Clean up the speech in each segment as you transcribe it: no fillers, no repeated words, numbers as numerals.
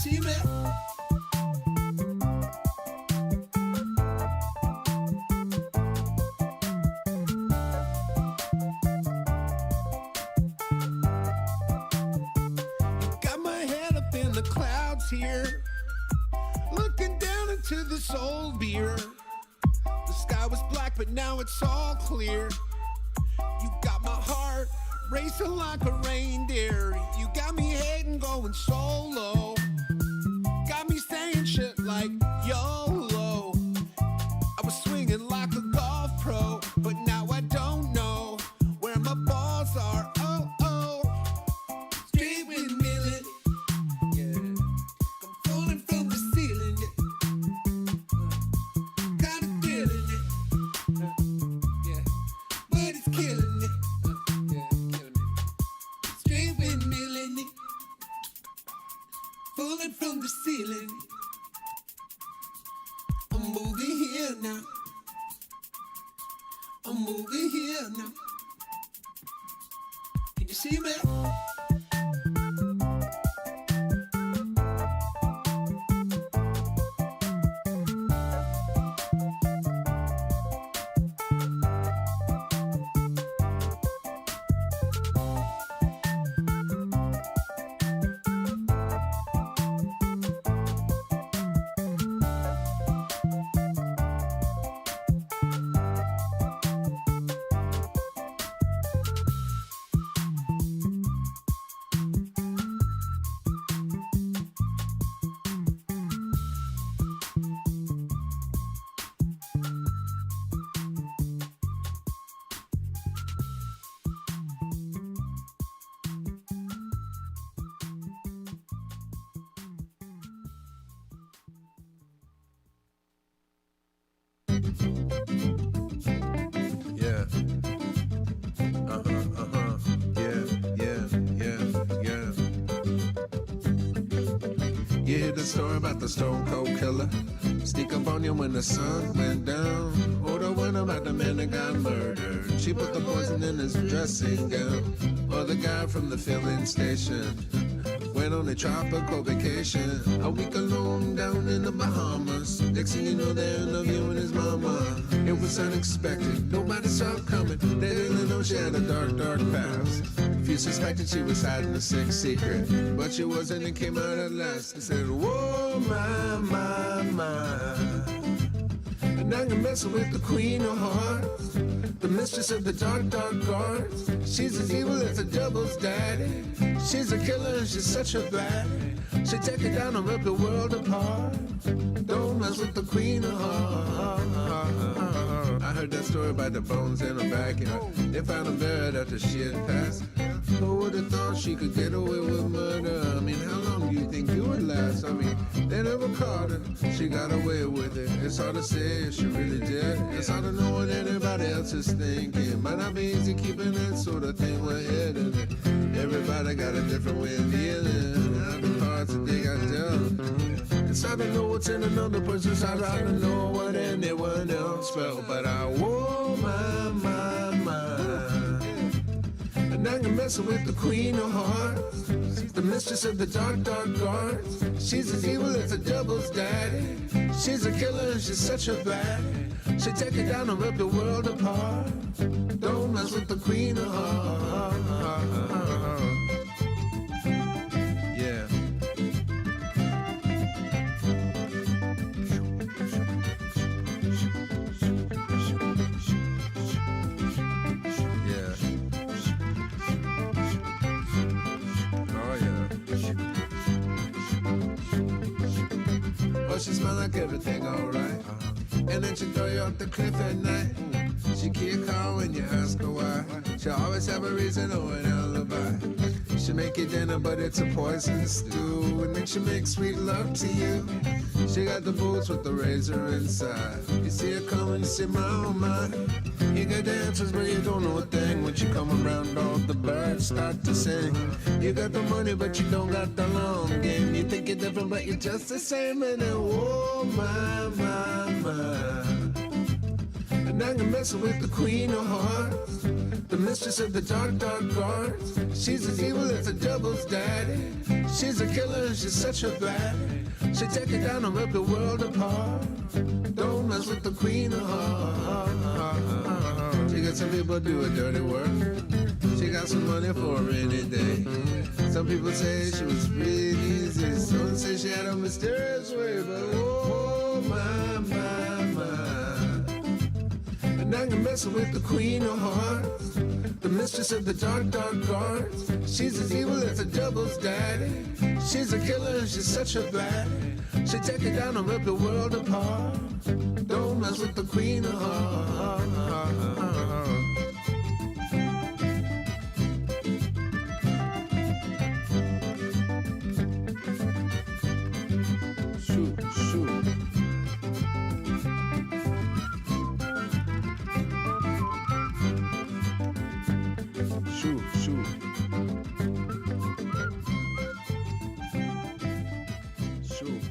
see me? Got my head up in the clouds here, looking down into this old beer. The sky was black, but now it's all clear. You got my heart racing like a reindeer. You got me heading going solo. Got me saying shit like YOLO. I was swinging like a golf pro, but now I don't know where my balls are. Oh, oh. Street with million. Yeah. I'm falling from the ceiling. Kinda feeling it. Yeah. But it's killing it. Straight with million, falling from the ceiling. I'm moving here now. I'm moving here now. Can you see me? Yeah. Yeah, yeah, yeah, yeah. You hear the story about the stone cold killer? Sneak up on you when the sun went down. Or the one about the man that got murdered. She put the poison in his dressing gown. Or the guy from the filling station went on a tropical vacation. A week alone down in the Bahamas. Next thing you know, they're interviewing his mama. It was unexpected, nobody saw it coming. They didn't know she had a dark, dark past. Few suspected she was hiding a sick secret, but she wasn't, and came out at last. They said, whoa, my, my, my. And now you're messing with the queen of hearts, the mistress of the dark, dark arts. She's as evil as the devil's daddy. She's a killer and she's such a baddie. She take it down and rip the world apart. Don't mess with the queen of hearts. I heard that story about the bones in her backyard. They found her buried after she had passed. Who would have thought she could get away with murder? I mean, how long do you think you would last? I mean, they never caught her. She got away with it. It's hard to say if she really did. It's hard to know what anybody else is thinking. Might not be easy keeping that sort of thing we're hidden. Everybody got a different way of dealing. How the cards that they got dealt. It's hard to know what's in another person's heart. Hard to know what anyone else felt. But I wore my, my, my. And now you're messing with the queen of hearts, the mistress of the dark, dark arts. She's as evil as the devil's daddy. She's a killer and she's such a baddie. She take it down and rip the world apart. Don't mess with the queen of hearts. Yeah. She smell like everything alright. And then she throw you off the cliff at night. She can't call when you ask her why. She always have a reason or an alibi. She make you dinner but it's a poison stew. It makes you make sweet love to you. She got the boots with the razor inside. You see her coming, you say my oh my. You got the answers but you don't know a thing. When she come around all the birds start to sing. You got the money but you don't got the long game. You think you're different but you're just the same. And then whoa my, my, my. And now you're messing with the queen of hearts, the mistress of the dark, dark arts. She's as evil as the devil's daddy. She's a killer and she's such a baddie. She take it down and rip the world apart. Don't mess with the queen of hearts. She got some people doing dirty work. She got some money for a rainy day. Some people say she was really easy. Some say she had a mysterious way, but oh my, my, my. And now you're messing with the queen of hearts, the mistress of the dark, dark arts. She's as evil as the devil's daddy. She's a killer and she's such a baddie. She take it down and rip the world apart. Don't mess with the queen of hearts. Shoot, shoot. Shoot, shoot. Shoot.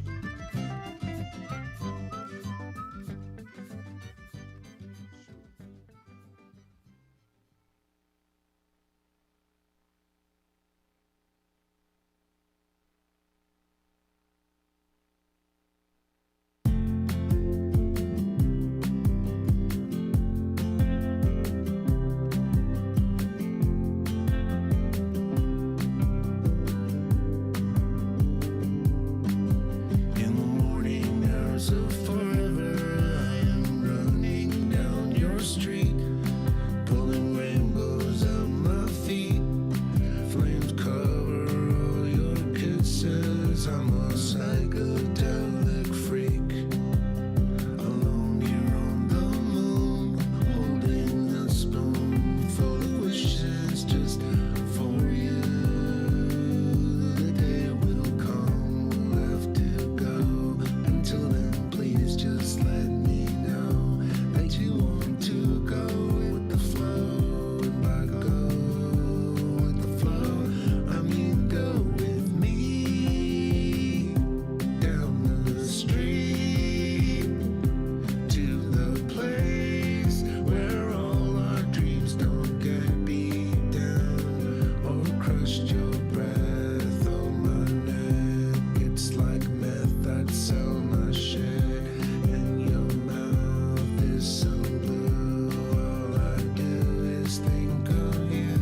In the morning hours of forever, I am running down your street, pulling rainbows out my feet. Flames cover all your kisses. I'm a psychedelic freak, alone here on the moon, holding a spoon full of wishes just for you. The day will come, we'll have to go. Until then, please just let me know that you want to go with the flow. And by go with the flow, I mean go with me down the street to the place where all our dreams don't get beat down or crushed. Your breath on my neck, it's like meth I'd sell my share. And your mouth is so blue, all I do is think of you.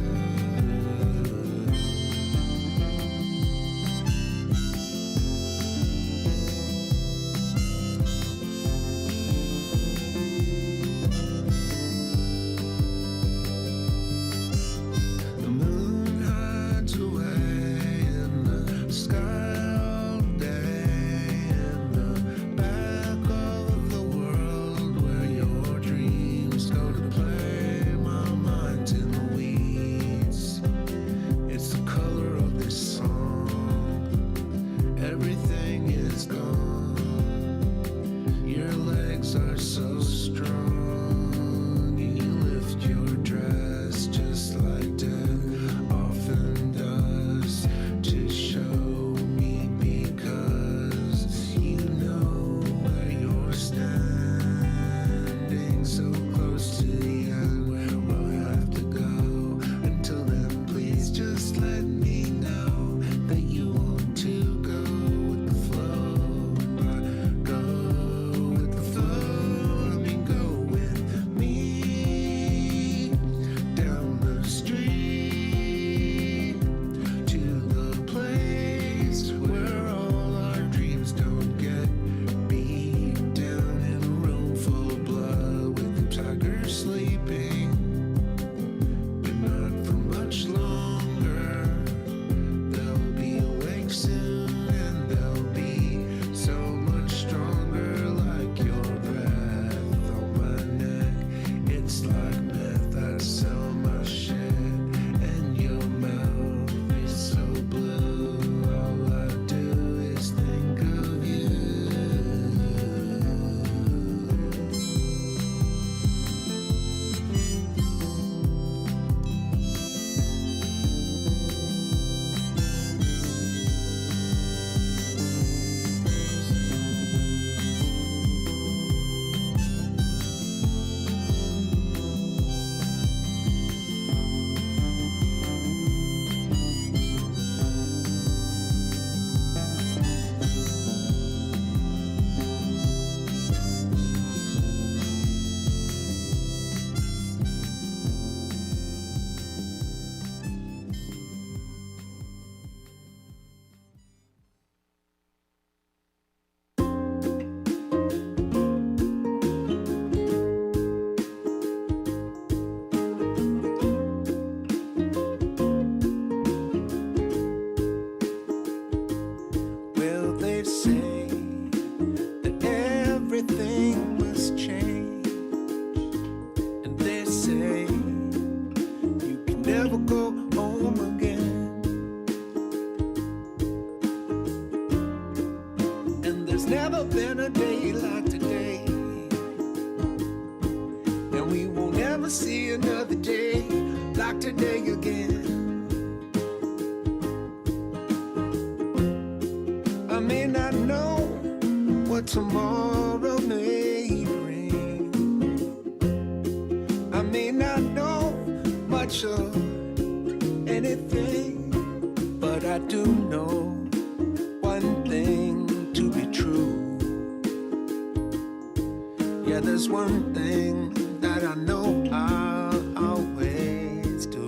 The moon hides away in the sky all day, in the back of the world where your dreams go to play. My mind's in the weeds, it's the color of this song. Everything is gone, your legs are so strong. You lift your dress just like death often does, to show me, because you know where you're standing, so close to the end where we'll have to go. Until then, please just let me know that you want to go with the flow. But go with the flow, I mean go with me down the street to the place where all our dreams don't get beat down, in a room full of blood with the tiger sleeping, but not for much longer. never been a day like today, and we won't ever see another day like today again. I may not know what tomorrow may bring. I may not know much of anything, but I do know one thing to be true. Yeah, there's one thing that I know I'll always do.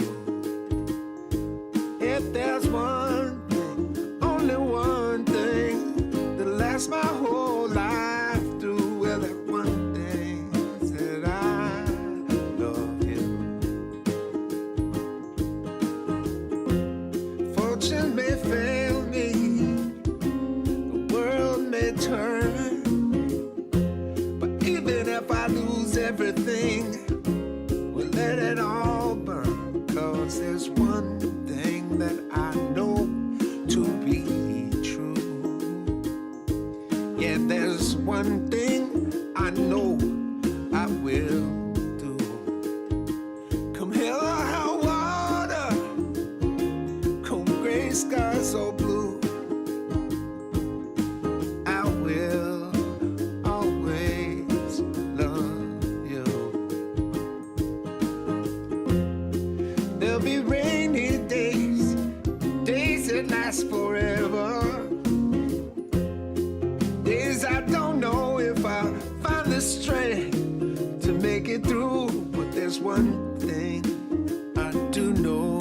If there's one thing, only one thing that lasts my whole life through, well, that one thing is that I love you. Fortune may fail me, the world may turn, but even if I lose everything, we'll let it all burn. 'Cause there's one thing that I know to be true. Yeah, there's one thing I know I will do. Come hell or high water, come gray skies or blue, I will always love you. There'll be rainy days, days that last forever, days I don't know if I'll find the strength to make it through. But there's one thing I do know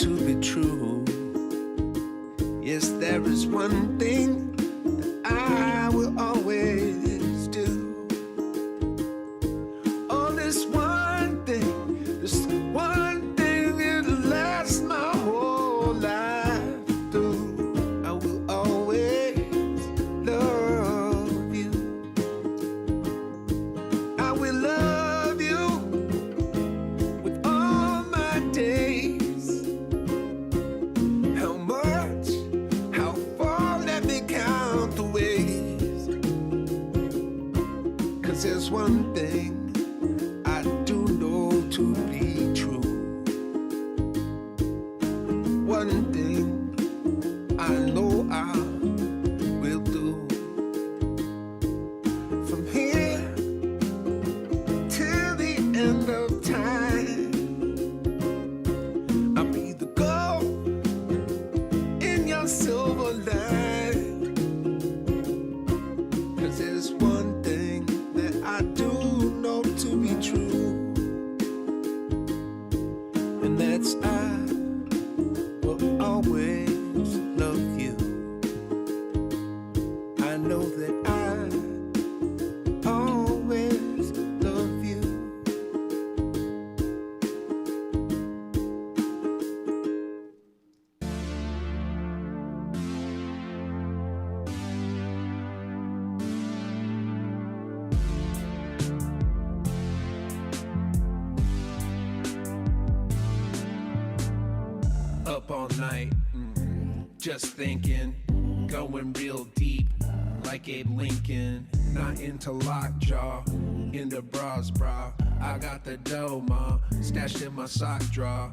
to be true. Yes, there is one thing that I will always do. Oh, this one thing it'll last my whole life through. I will always love you. I will love you with all my days. How much, how far, let me count the ways. 'Cause there's one thing I do know to be true. One thing I know I will do. From here till the end of time, I'll be the gold in your silver line. 'Cause there's one thing that I do know to be true, and that's I will always love you. I know that I always love you. Up all night, just thinking, going real deep, like Abe Lincoln. Not into lockjaw, into bras, bra. I got the dough, ma, stashed in my sock drawer.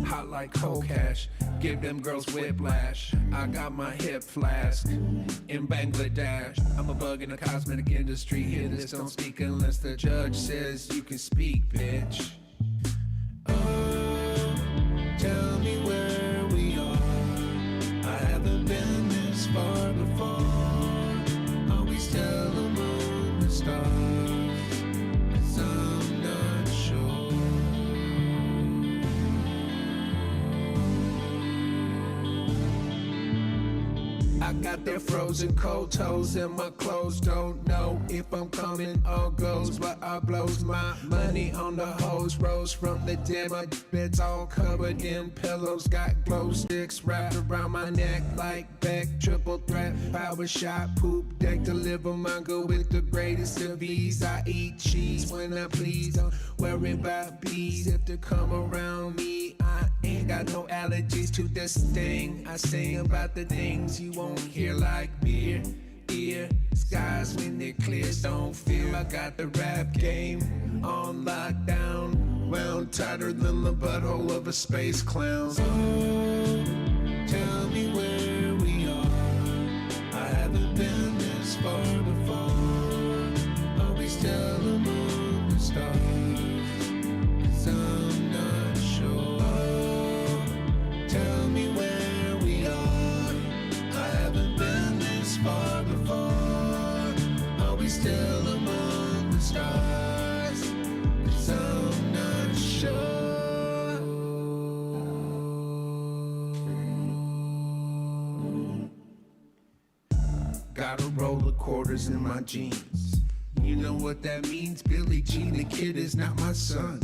Hot like cold cash, give them girls whiplash. I got my hip flask in Bangladesh. I'm a bug in the cosmetic industry. Hear this, don't speak unless the judge says you can speak, bitch. Oh, tell me where we are. I haven't been this far before. Always tell the moon the stars, 'cause I'm not sure. I got their frozen cold toes and my clothes. Don't know if I'm coming or goes, but I blows my money on the hose. Rose from the den, my bed's all covered in pillows. Got glow sticks wrapped around my neck like Beck. Triple threat, power shot, poop deck. Deliver manga with the greatest of ease. I eat cheese when I please. Don't worry about bees if they come around me. I ain't got no allergies to this thing. I sing about the things you won't hear, like beer, ear. Skies when they're clear, don't feel I got the rap game on lockdown. Wound tighter than the butthole of a space clown. Oh, tell me where we are. I haven't been this far before. Are we still among the stars? 'Cause I'm not sure. Tell me where we are. I haven't been this far before. Are we still among the stars? 'Cause I'm not sure. Got a roll of quarters in my jeans. You know what that means? Billie Jean, the kid is not my son.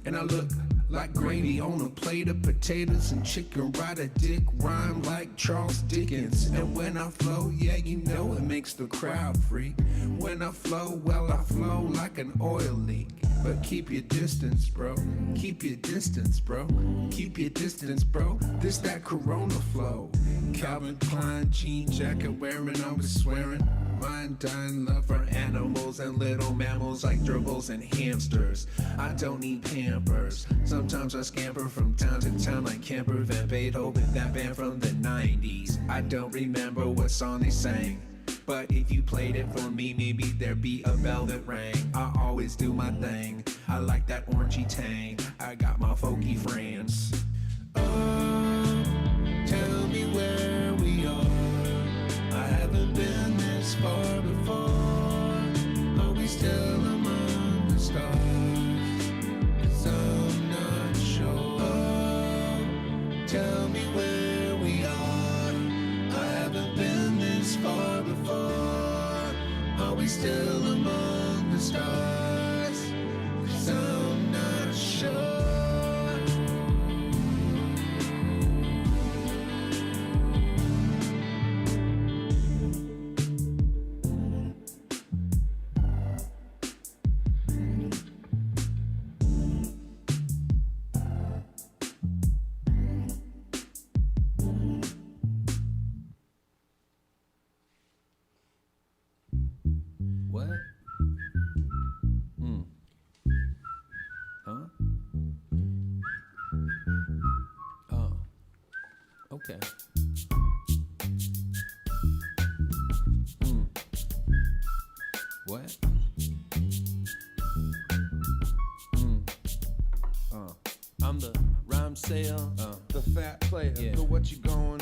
And I look like gravy on a plate of potatoes and chicken. Ride a dick rhyme like Charles Dickens. And when I flow, yeah, you know it makes the crowd freak. When I flow, well, I flow like an oil leak. But keep your distance, bro. Keep your distance, bro. Keep your distance, bro. This that Corona flow. Calvin Klein jean jacket wearing, I was swearing. Mind dying love for animals and little mammals like gerbils and hamsters. I don't need Pampers. Sometimes I scamper from town to town like Camper Van Beethoven, that band from the 90s. I don't remember what song they sang, but if you played it for me, maybe there'd be a bell that rang. I always do my thing. I like that orangey tang. I got my folky friends. Oh, tell me where we are. I haven't been this far before. Are we still among the stars? 'Cause I'm not sure. Oh, tell me where we are. I haven't been this far before. Are we still among the stars? 'Cause I'm not sure. What? Huh? Oh. Okay. What? I'm the rhyme sayer, the fat player, the what you going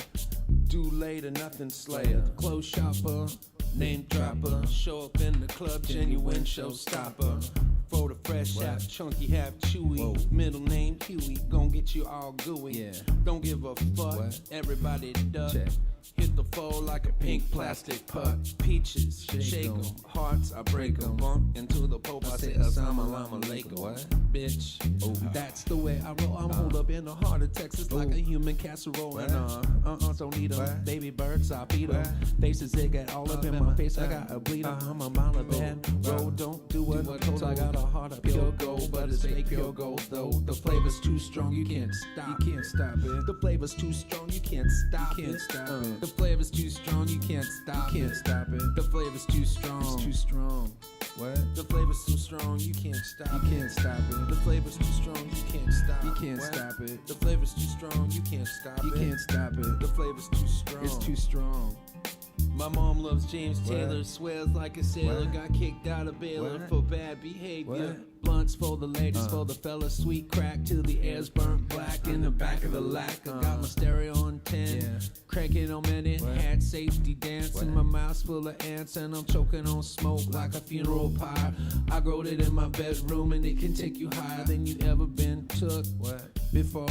do later, nothing slayer, the clothes shopper, name dropper, show up in the club, genuine showstopper. For the fresh, half chunky, half chewy. Middle name Huey, gon' get you all gooey. Don't give a fuck, everybody duck. Hit the fold like a pink plastic puck. Peaches, shake 'em, hearts, I break 'em. Bump into the pope, I say assalamu alaikum. Bitch, that's the way I roll. I'm holed up in the heart of Texas like a human casserole. And don't need 'em, baby birds, I beat 'em. Faces, they get all up in my face, I got a bleeder. I'm a mile of bad road, don't do what I'm told. I got a heart of pure gold, but it's fake pure gold though. The flavor's too strong, you can't stop. You can't stop it. The flavor's too strong, you can't stop it. You can't stop it. The flavor's too strong, you can't stop. You can't stop it. The flavor's too strong. It's too strong. What? The flavor's too strong, you can't stop. You can't stop it. The flavor's too strong, you can't stop. You can't stop it. The flavor's too strong, you can't stop. You can't stop it. The flavor's too strong. It's too strong. My mom loves James Taylor, swears like a sailor, got kicked out of Baylor for bad behavior. Blunts for the ladies, for the fellas, sweet crack till the air's burnt black in the back of the lack. I got my stereo on 10, cranking on minute, had safety dancing, my mouth's full of ants and I'm choking on smoke like a funeral pyre. I growed it in my bedroom and it can take you higher than you ever been took before.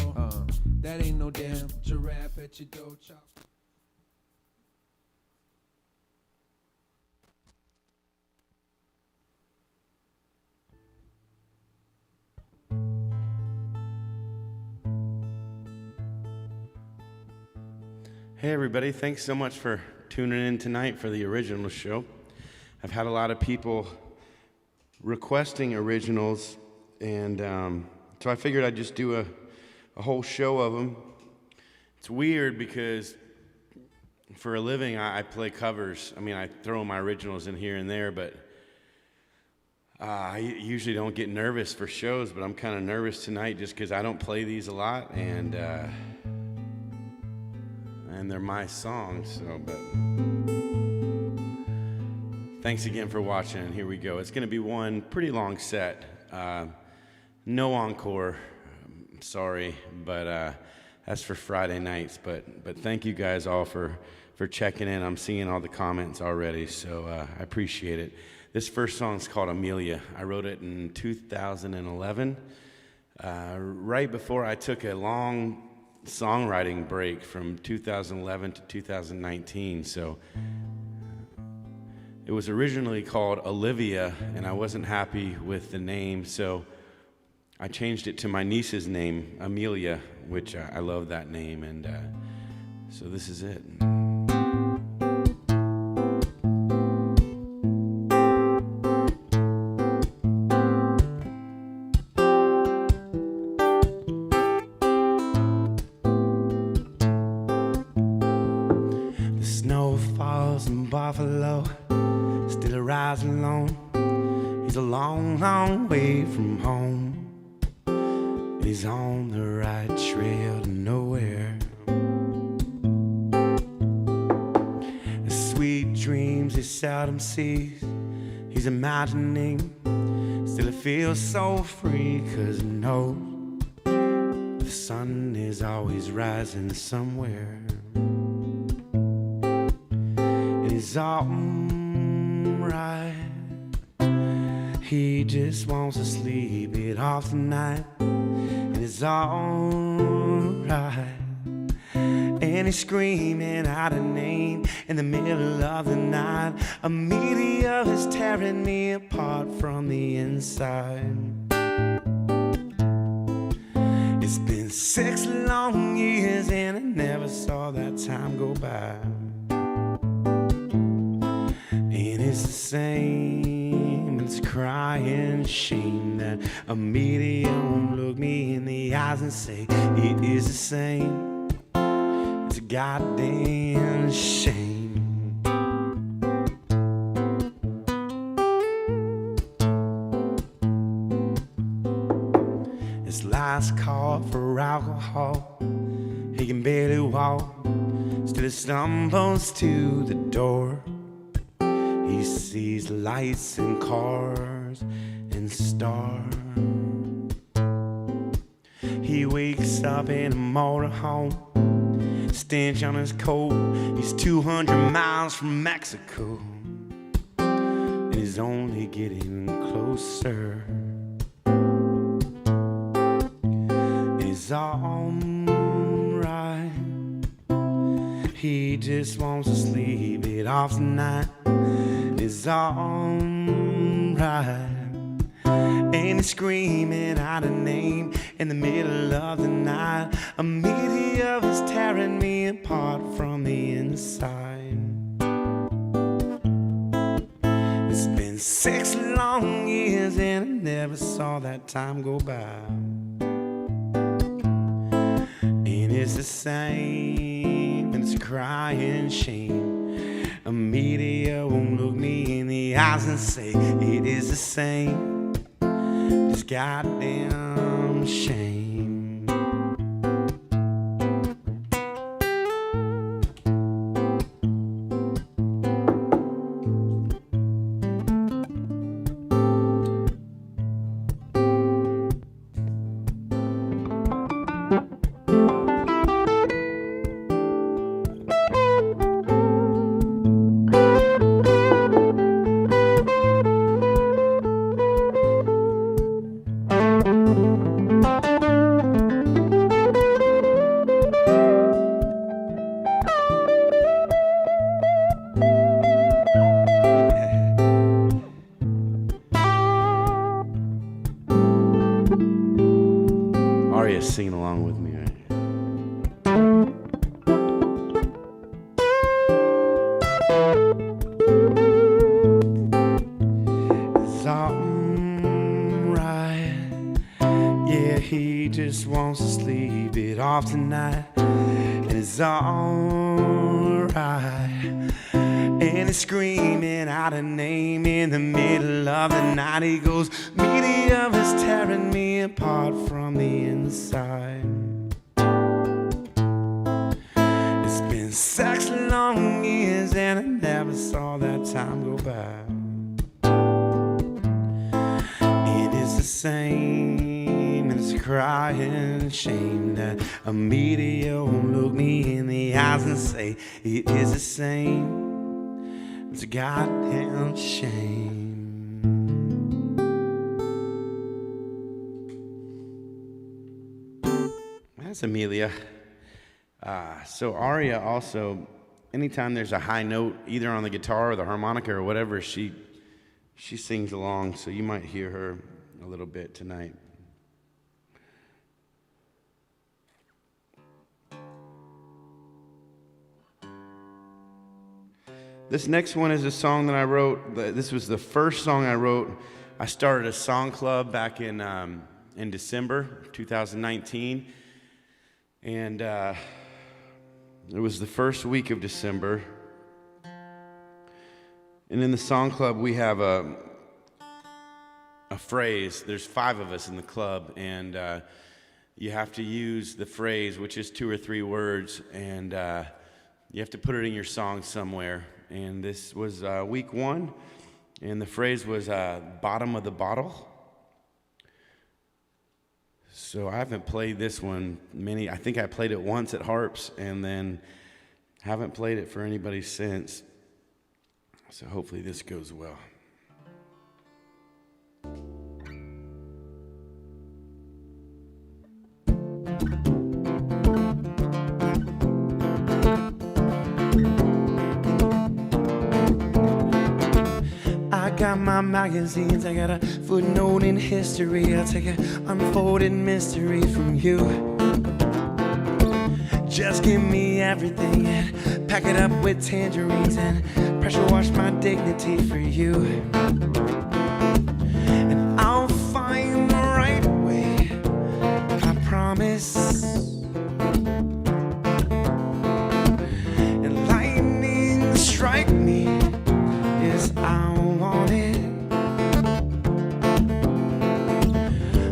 That ain't no damn giraffe at your door chop. Hey everybody, thanks so much for tuning in tonight for the original show. I've had a lot of people requesting originals, and so I figured I'd just do a whole show of them. It's weird because for a living, I play covers. I mean, I throw my originals in here and there, but I usually don't get nervous for shows, but I'm kind of nervous tonight just because I don't play these a lot, and they're my songs. So, but thanks again for watching, and here we go. It's going to be one pretty long set. No encore. I'm sorry, but that's for Friday nights. But thank you guys all for checking in. I'm seeing all the comments already, so I appreciate it. This first song is called Amelia. I wrote it in 2011, right before I took a long songwriting break from 2011 to 2019. So it was originally called Olivia, and I wasn't happy with the name, so I changed it to my niece's name, Amelia, which I love that name, and so this is it. The snow falls in Buffalo, still a rising alone. He's a long, long way from home. He's on the right trail to nowhere. The sweet dreams he seldom sees, he's imagining. Still he feels so free, 'cause he knows the sun is always rising somewhere. And he's alright. He just wants to sleep it off tonight. It's alright. And he's screaming out a name in the middle of the night. A meteor is tearing me apart from the inside. It's been 6 long years and I never saw that time go by. And it's the same, it's crying shame that a meteor won't look me in the eyes and say it is the same. It's a goddamn shame. His last call for alcohol, he can barely walk, still he stumbles to the door. He sees lights and cars and stars. He wakes up in a motorhome, stench on his coat. He's 200 miles from Mexico, and he's only getting closer. He's alright. He just wants to sleep it off tonight. It's alright. And he's screaming out a name in the middle of the night. A meteor is tearing me apart from the inside. It's been 6 long years and I never saw that time go by. And it's the same, and it's crying shame. A meteor won't look me in the eyes and say it is the same. This goddamn shame. Aria's singing along with me, right? It's alright. Yeah, he just wants to sleep it off tonight. And it's alright. ride. And he's screaming out a name in the middle of the night. He goes, media is tearing me apart from the inside. It's been such long years and I never saw that time go by. It is the same as crying shame that a meteor won't look me in the eyes and say it is the same. It's a goddamn shame. That's Amelia. So Aria also, anytime there's a high note, either on the guitar or the harmonica or whatever, she sings along, so you might hear her a little bit tonight. This next one is a song that I wrote. This was the first song I wrote. I started a song club back in December 2019, and it was the first week of December. And in the song club, we have a phrase. There's 5 of us in the club, and you have to use the phrase, which is 2 or 3 words, and you have to put it in your song somewhere. And this was week 1, and the phrase was bottom of the bottle. So I haven't played this one I think I played it once at Harps, and then haven't played it for anybody since. So hopefully this goes well. I got my magazines, I got a footnote in history. I'll take an unfolded mystery from you. Just give me everything and pack it up with tangerines and pressure wash my dignity for you. And I'll find the right way, I promise. And lightning strike me as I want it,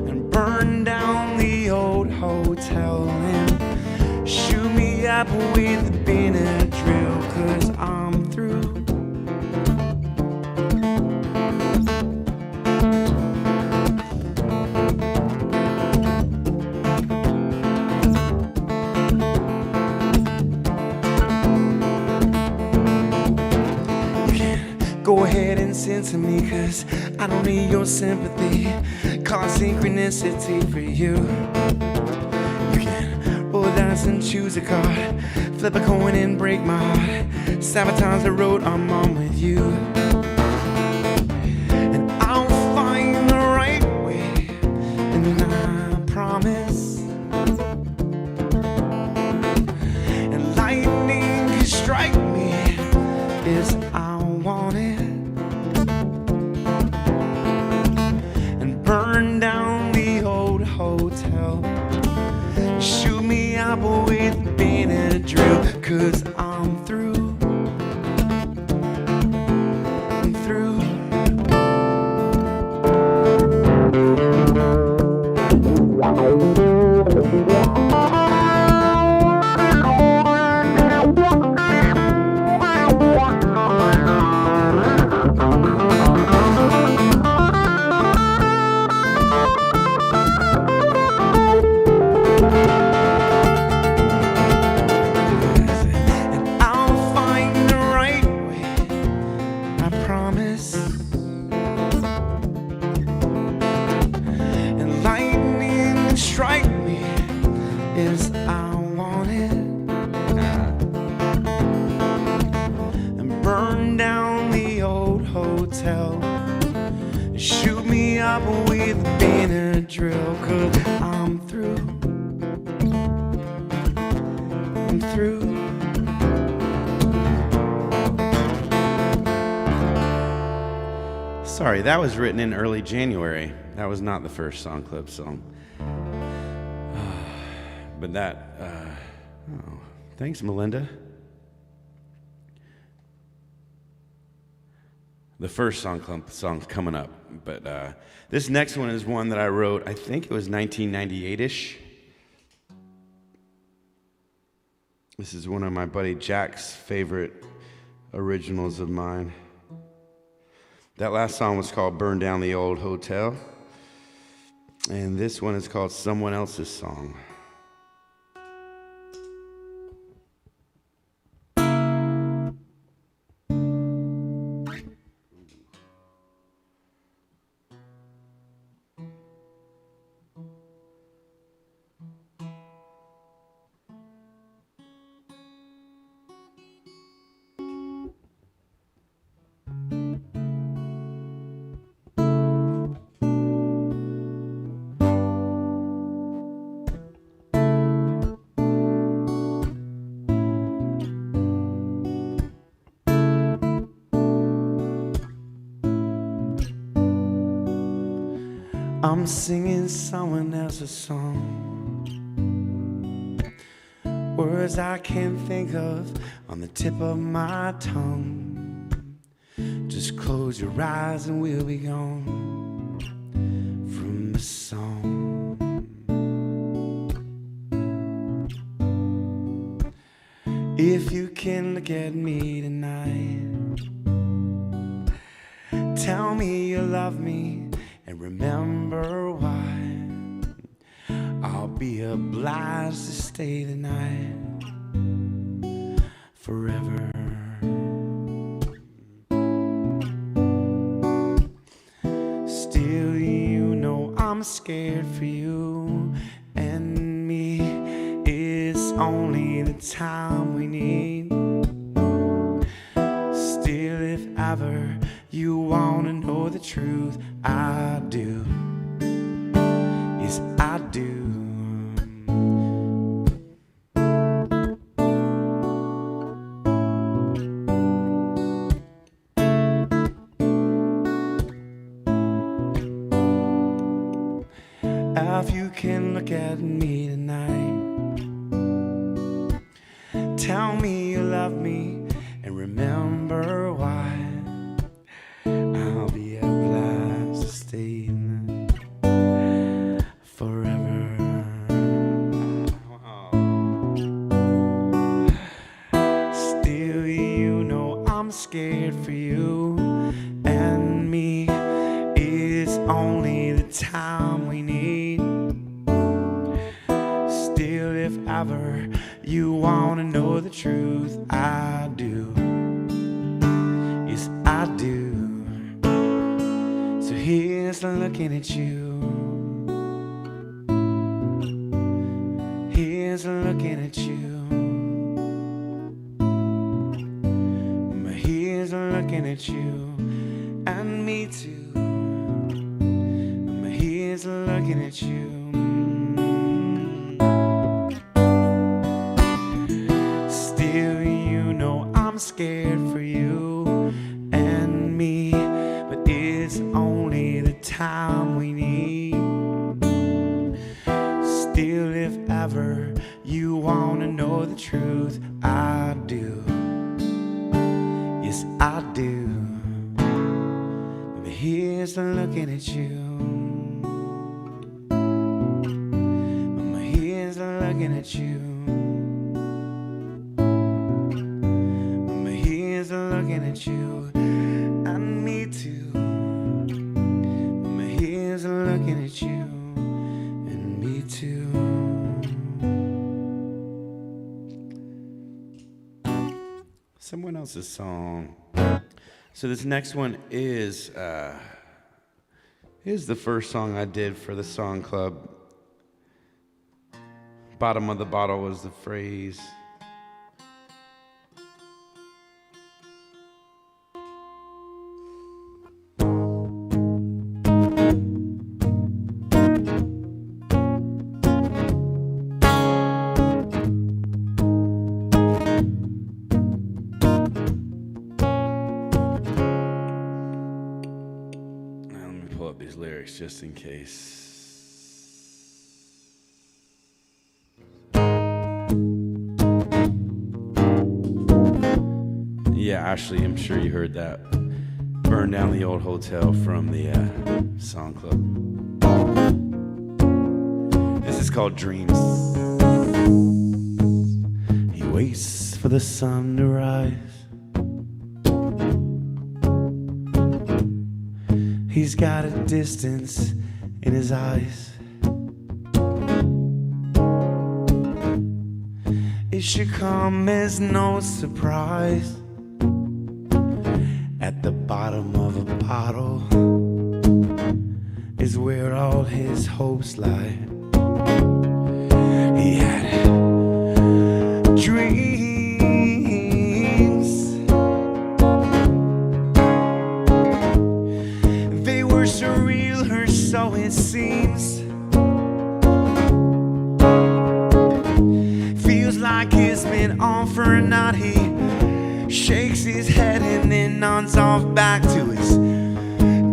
and burn down the old hotel and shoot me up with a Benadryl, 'cause I'm through. Go ahead and send to me, 'cause I don't need your sympathy. Call it synchronicity for you. You can roll the dice and choose a card, flip a coin and break my heart, sabotage the road I'm on with you. And I'll find the right way, and I promise. And lightning can strike me as I want it, and burn down the old hotel, shoot me up with Benadryl, 'cause I'm through. I'm through. Strike me as I want it, and burn down the old hotel, shoot me up with Benadryl, 'cause I'm through. I'm through. Sorry, that was written in early January. That was not the first Song Club song. But that, oh, thanks, Melinda. the first song's coming up. But this next one is one that I wrote, I think it was 1998-ish. This is one of my buddy Jack's favorite originals of mine. That last song was called Burn Down the Old Hotel. And this one is called Someone Else's Song. I'm singing someone else's song, words I can't think of on the tip of my tongue. Just close your eyes and we'll be gone from the song. If you can look at me tonight, tell me you love me and remember why. I'll be obliged to stay the night forever. Still, you know I'm scared for you and me. It's only the time we need. Still, if ever you wanna know the truth, I do. Yes, I do. If you can look at me tonight, tell me you love me and remember why. I'll be obliged to stay forever. Still, you know I'm scared for you and me. It's only the time we need. Still, if ever you wanna know the truth, I do. Yes, I do. So here's looking at you. Here's looking at you. Here's looking at you. And me too. Here's looking at you. Still, you know I'm scared for you and me, but it's only the time we need. Still, if ever you wanna know the truth, I do. Yes, I do. But here's looking at you. Here's looking at you. Here's looking at you. And me too. Here's looking at you. And me too. Someone else's song. So this next one is the first song I did for the song club. Bottom of the bottle was the phrase. Now, let me pull up these lyrics just in case. Yeah, Ashley, I'm sure you heard that. burn down the old hotel from the song club. This is called Dreams. He waits for the sun to rise. He's got a distance in his eyes. It should come as no surprise. At the bottom of a bottle is where all his hopes lie. He had dreams. They were surreal, or so it seems. Feels like it's been on for a night. He shakes his head and then nods off back to his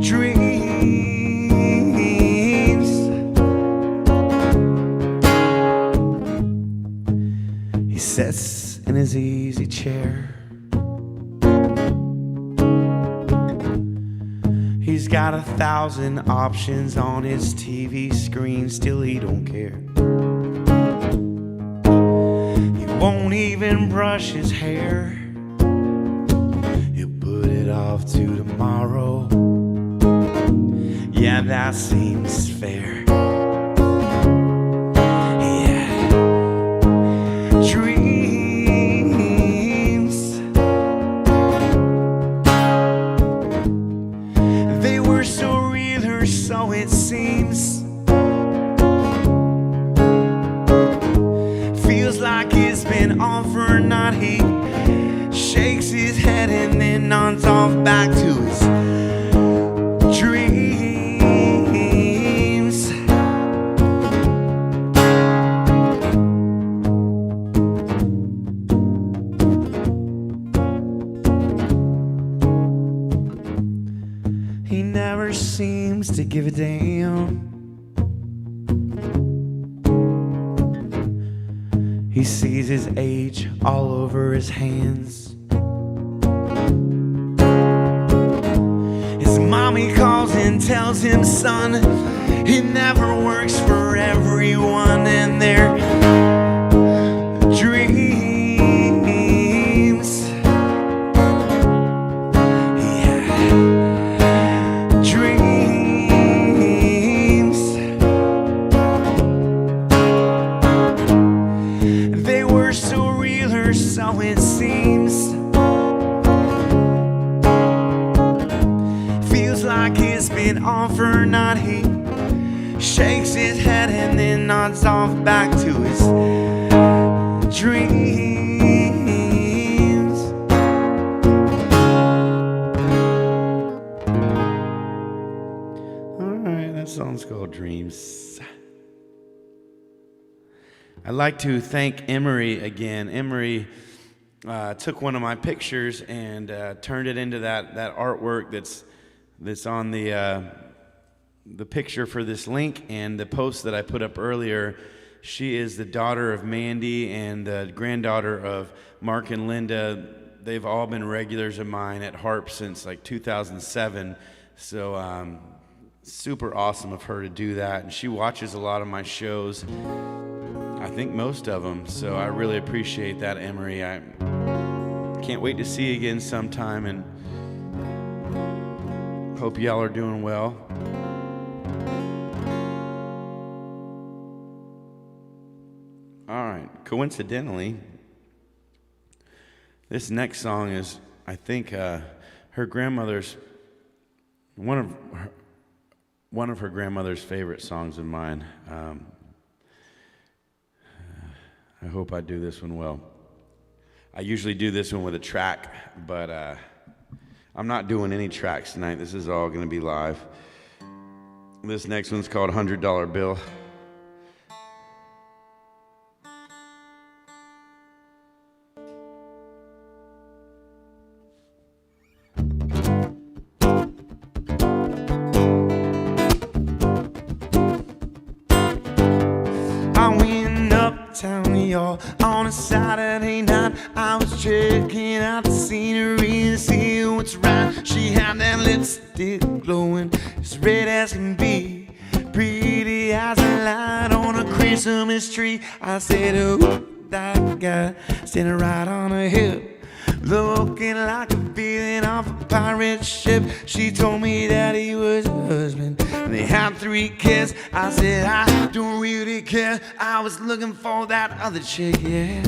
dreams. He sits in his easy chair. He's got 1,000 options on his TV screen, still he don't care. He won't even brush his hair. Off to tomorrow. Yeah, that seems fair. Yeah. Dreams. They were so real, or so it seems. Feels like it's been on for a night. He shakes his head and then nods off back to his dreams. He never seems to give a damn. He sees his age all over his hands. Mommy calls and tells him, son, it never works for everyone and their dreams. Yeah. Dreams. They were so real, or so it seems. Like it's been on for a night. He shakes his head and then nods off back to his dreams. Alright, that song's called Dreams. I'd like to thank Emery again. Emery took one of my pictures and turned it into that artwork that's on the picture for this link and the post that I put up earlier. She is the daughter of Mandy and the granddaughter of Mark and Linda. They've all been regulars of mine at Harp since like 2007. So super awesome of her to do that. And she watches a lot of my shows. I think most of them. So I really appreciate that, Emery. I can't wait to see you again sometime, and hope y'all are doing well. All right, coincidentally, this next song is, I think, her grandmother's one of her grandmother's favorite songs of mine. I hope I do this one well. I usually do this one with a track, but I'm not doing any tracks tonight. This is all going to be live. This next one's called $100 Bill. I'm in uptown, y'all, on a Saturday night. I was checking out the scenery and seeing what's right. She had that lipstick glowing as red as can be, pretty as a light on a Christmas tree. I said, oh, that guy standing right on her hip, looking like a villain off a pirate ship. She told me that he was her husband, they had 3 kids. I said, I don't really care, I was looking for that other chick, yeah.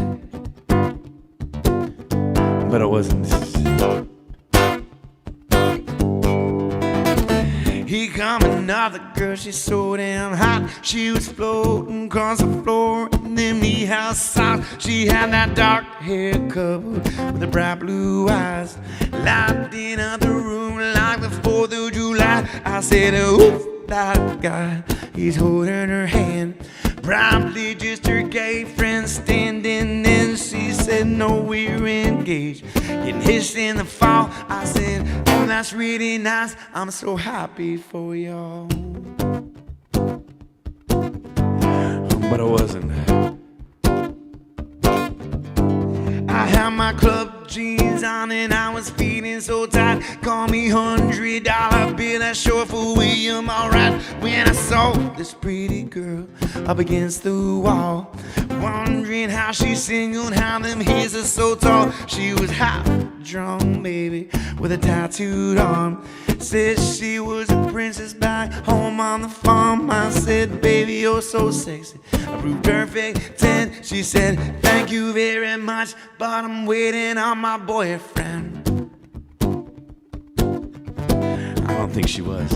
But it wasn't. Here come another girl, she's so damn hot. She was floating across the floor in them knee-high socks. She had that dark hair covered with the bright blue eyes, lighting up the room like the 4th of July. I said, ooh, that guy, he's holding her hand, probably just her gay friend standing in. She said, no, we're engaged, getting hitched in the fall. I said, oh, that's really nice, I'm so happy for y'all. But it wasn't. I had my club jeans on and I was feeling so tight. Call me $100 bill, that's short for William, alright. When I saw this pretty girl up against the wall, wondering how she singled, how them hips are so tall. She was half drunk, baby, with a tattooed arm. Said she was a princess back home on the farm. I said, baby, you're so sexy, I proved perfect 10. She said, thank you very much, but I'm waiting on my boyfriend. I don't think she was.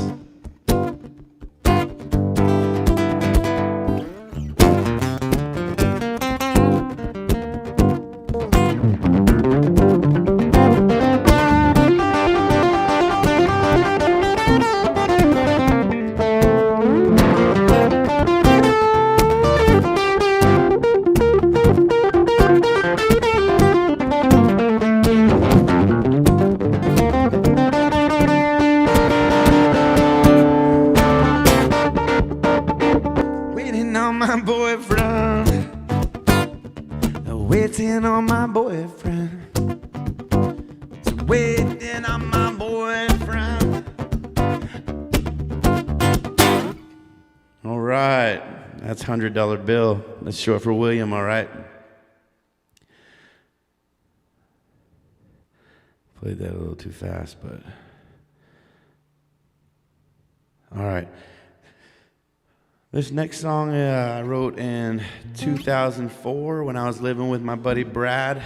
My boyfriend, waiting on my boyfriend, waiting on my boyfriend. All right, that's $100 bill. That's short for William, all right? Played that a little too fast, but all right. This next song I wrote in 2004 when I was living with my buddy Brad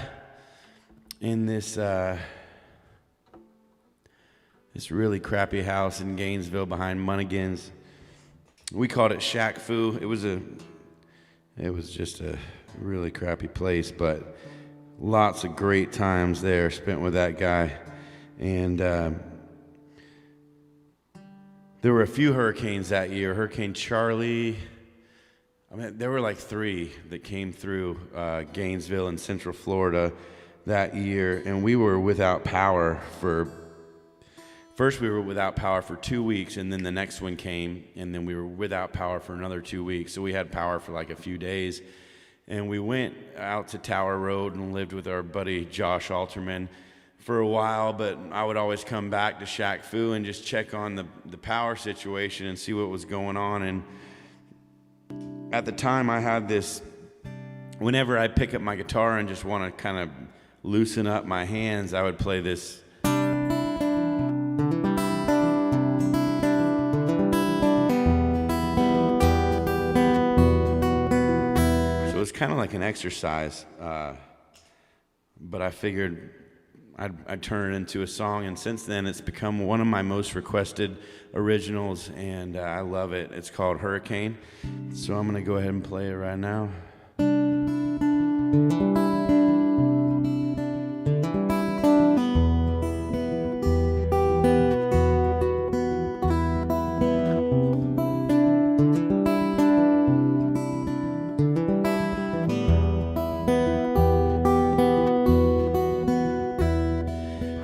in this really crappy house in Gainesville behind Munnigan's. We called it Shack Fu. It was just a really crappy place, but lots of great times there spent with that guy. And there were a few hurricanes that year. Hurricane Charlie, I mean, there were like 3 that came through Gainesville and Central Florida that year, and we were without power for 2 weeks, and then the next one came, and then we were without power for another 2 weeks. So we had power for like a few days, and we went out to Tower Road and lived with our buddy Josh Alterman for a while, but I would always come back to Shack Fu and just check on the power situation and see what was going on. And at the time I had this, whenever I pick up my guitar and just want to kind of loosen up my hands, I would play this. So it's kind of like an exercise, but I figured I'd turn it into a song, and since then it's become one of my most requested originals, and I love it. It's called Hurricane, so I'm going to go ahead and play it right now.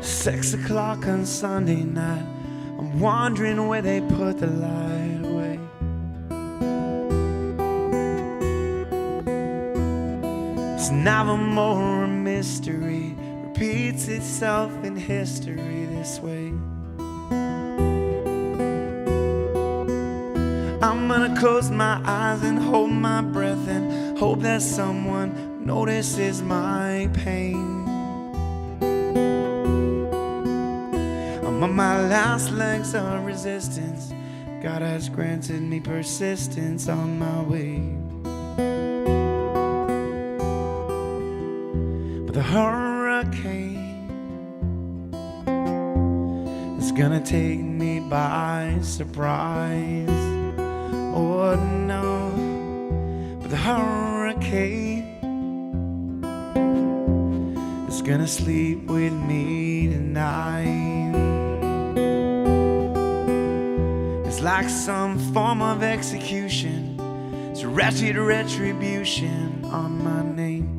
6 o'clock on Sunday night, I'm wondering where they put the light away. It's never more a mystery repeats itself in history this way. I'm gonna close my eyes and hold my breath and hope that someone notices my pain. I'm on my last legs of resistance. God has granted me persistence on my way. But the hurricane is gonna take me by surprise. Oh no, but the hurricane is gonna sleep with me tonight. It's like some form of execution. It's a ratchet retribution on my name.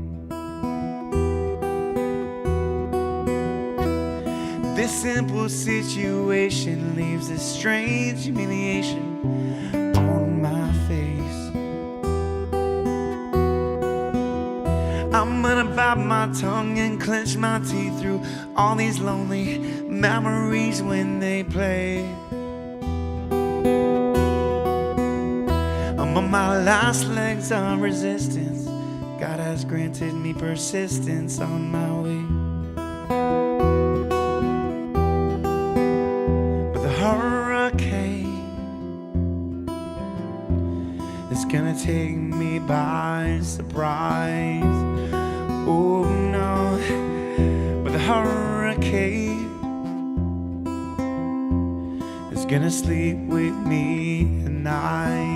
This simple situation leaves a strange humiliation on my face. I'm gonna bite my tongue and clench my teeth through all these lonely memories when they play. I'm on my last legs of resistance. God has granted me persistence on my way. But the hurricane is gonna take me by surprise. Oh no, but the hurricane is gonna sleep with me tonight.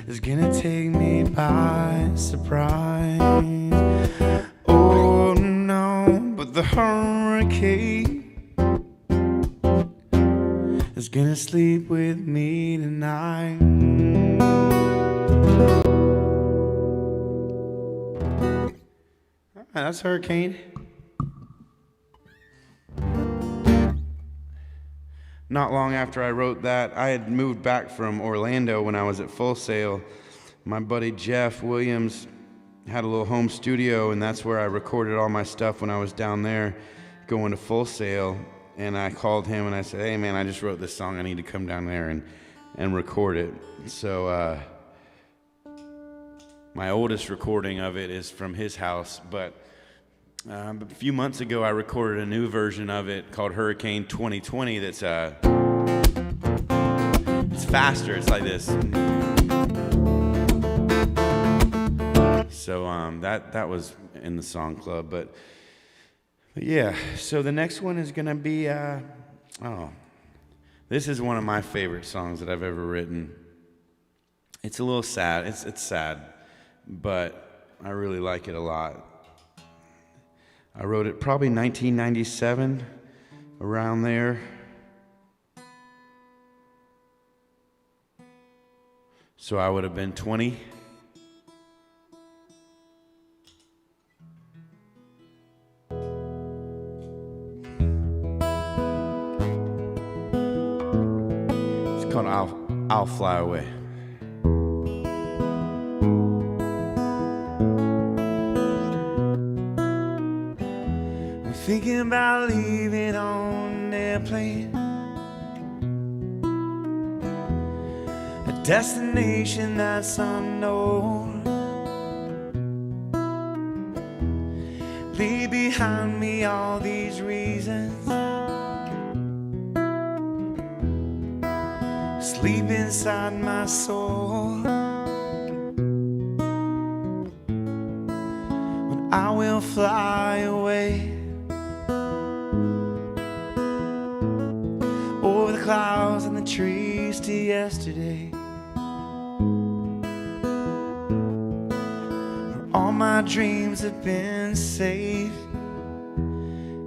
Is gonna take me by surprise. Oh no, but the hurricane is gonna sleep with me tonight. That's Hurricane. Not long after I wrote that, I had moved back from Orlando when I was at Full Sail. My buddy Jeff Williams had a little home studio, and that's where I recorded all my stuff when I was down there going to Full Sail. And I called him and I said, hey man, I just wrote this song, I need to come down there and record it. So my oldest recording of it is from his house, but a few months ago I recorded a new version of it called Hurricane 2020 that's it's faster, it's like this. So that was in the song club, but yeah, so the next one is gonna be this is one of my favorite songs that I've ever written. It's a little sad, it's sad, but I really like it a lot. I wrote it probably 1997, around there. So I would have been 20. It's called I'll Fly Away. I'm thinking about leaving on an airplane, a destination that's unknown. Leave behind me all these reasons, sleep inside my soul. When I will fly away over the clouds and the trees to yesterday, where all my dreams have been saved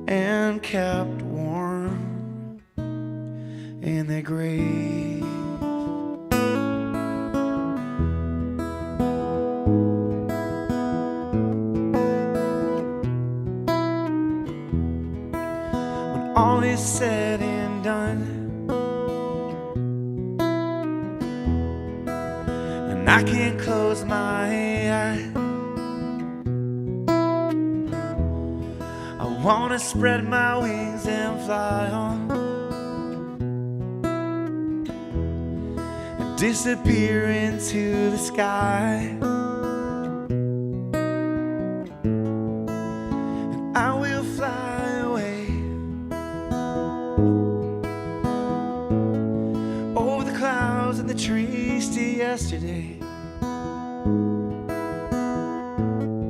and kept warm in their graves. When all is said and done, and I can't close my eyes, I wanna spread my wings and fly on and disappear into the sky. And I will fly away over the clouds and the trees to yesterday,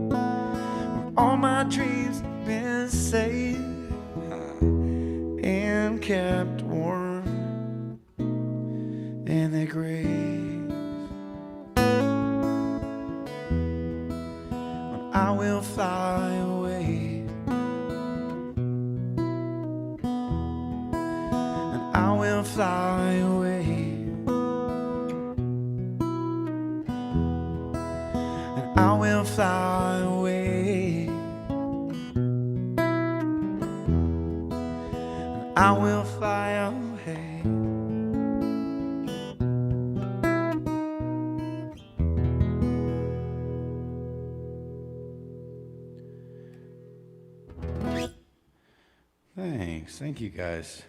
where all my dreams have been saved and kept warm in their graves. When I will fly away, and I will fly away, and I will fly away, and I will fly away. Thanks. Thank you guys.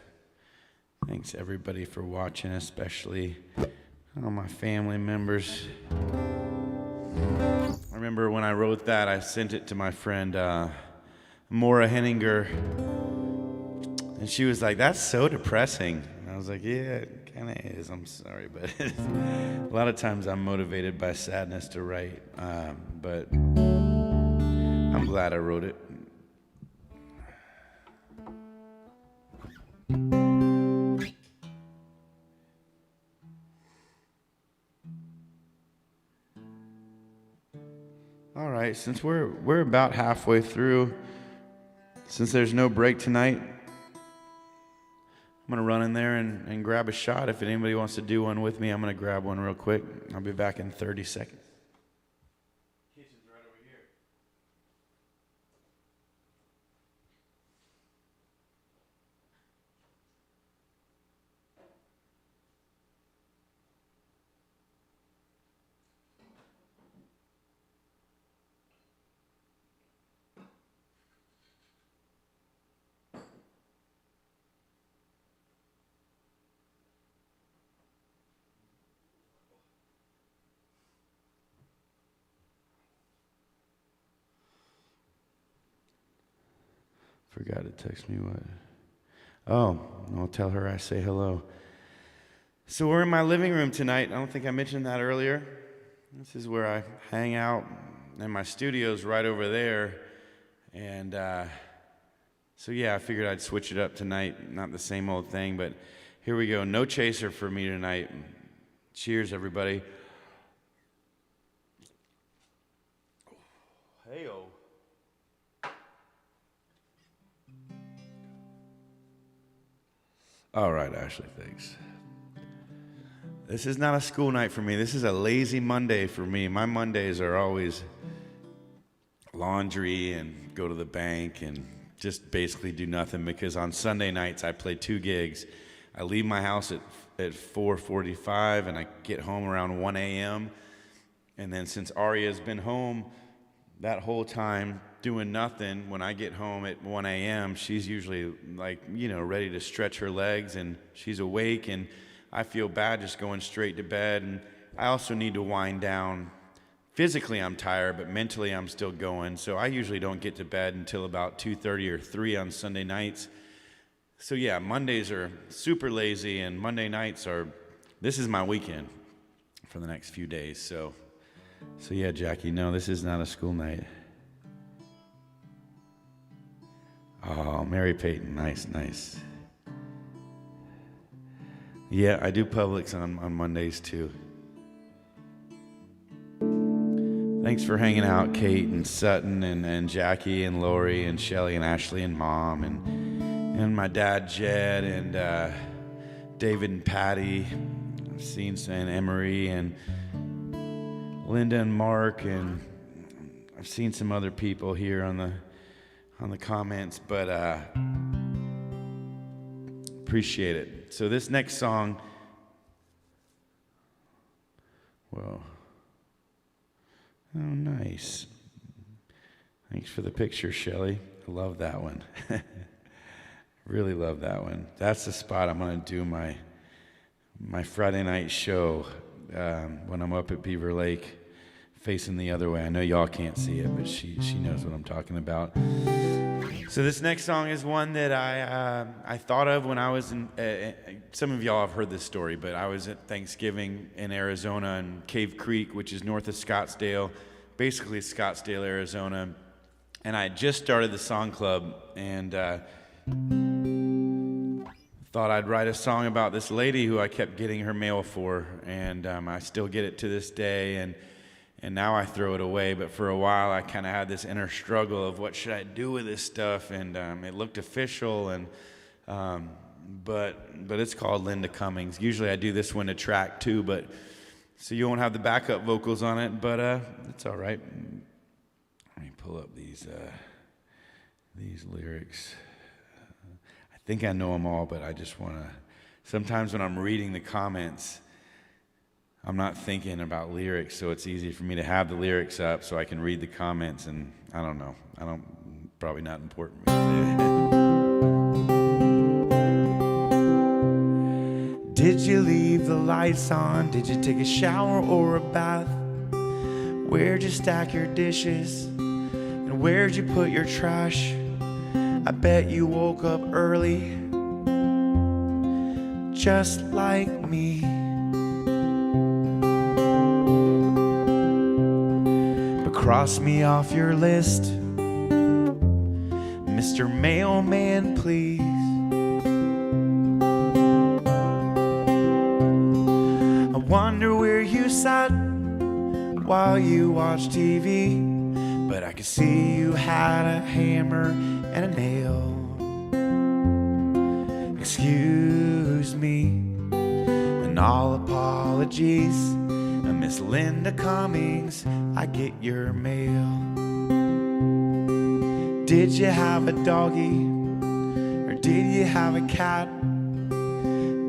Thanks everybody for watching, especially all my family members. I remember when I wrote that, I sent it to my friend Maura Henninger, and she was like, "That's so depressing." And I was like, "Yeah, it kind of is. I'm sorry, but a lot of times I'm motivated by sadness to write, but I'm glad I wrote it." All right, since we're about halfway through, since there's no break tonight, I'm gonna run in there and grab a shot. If anybody wants to do one with me, I'm gonna grab one real quick. I'll be back in 30 seconds. Kitchen's right over here. Forgot to text me what. Oh, I'll tell her I say hello. So we're in my living room tonight. I don't think I mentioned that earlier. This is where I hang out, and my studio's right over there. And so yeah, I figured I'd switch it up tonight. Not the same old thing, but here we go. No chaser for me tonight. Cheers, everybody. Hey-o. All right, Ashley, thanks. This is not a school night for me. This is a lazy Monday for me. My Mondays are always laundry and go to the bank and just basically do nothing, because on Sunday nights I play 2 gigs. I leave my house at 4:45 and I get home around 1 a.m. And then since Aria's been home that whole time doing nothing, when I get home at 1 a.m., she's usually like, ready to stretch her legs, and she's awake, and I feel bad just going straight to bed. And I also need to wind down. Physically I'm tired, but mentally I'm still going. So I usually don't get to bed until about 2:30 or 3 on Sunday nights. So yeah, Mondays are super lazy, and Monday nights this is my weekend for the next few days. So yeah, Jackie, no, this is not a school night. Oh, Mary Peyton, nice. Yeah, I do Publix on Mondays too. Thanks for hanging out, Kate and Sutton and Jackie and Lori and Shelly and Ashley and Mom and my dad Jed and David and Patty. I've seen and Emery and Linda and Mark, and I've seen some other people here on the comments, but appreciate it. So this next song, whoa, oh nice. Thanks for the picture, Shelly. I love that one. Really love that one. That's the spot I'm going to do my Friday night show when I'm up at Beaver Lake, facing the other way. I know y'all can't see it, but she knows what I'm talking about. So this next song is one that I thought of when I was in. Some of y'all have heard this story, but I was at Thanksgiving in Arizona in Cave Creek, which is north of Scottsdale, basically Scottsdale, Arizona. And I had just started the song club, and thought I'd write a song about this lady who I kept getting her mail for, and I still get it to this day, and now I throw it away. But for a while I kind of had this inner struggle of what should I do with this stuff, and it looked official, and but it's called Linda Cummings. Usually I do this one to track too, but so you won't have the backup vocals on it, but it's all right. Let me pull up these lyrics. I think I know them all, but I just want to. Sometimes when I'm reading the comments, I'm not thinking about lyrics, so it's easy for me to have the lyrics up so I can read the comments, and I don't know. Probably not important. Did you leave the lights on? Did you take a shower or a bath? Where'd you stack your dishes? And where'd you put your trash? I bet you woke up early, just like me. But cross me off your list, Mr. Mailman, please. I wonder where you sat while you watched TV, but I could see you had a hammer and a nail. Excuse me, and all apologies, Miss Linda Cummings, I get your mail. Did you have a doggy, or did you have a cat?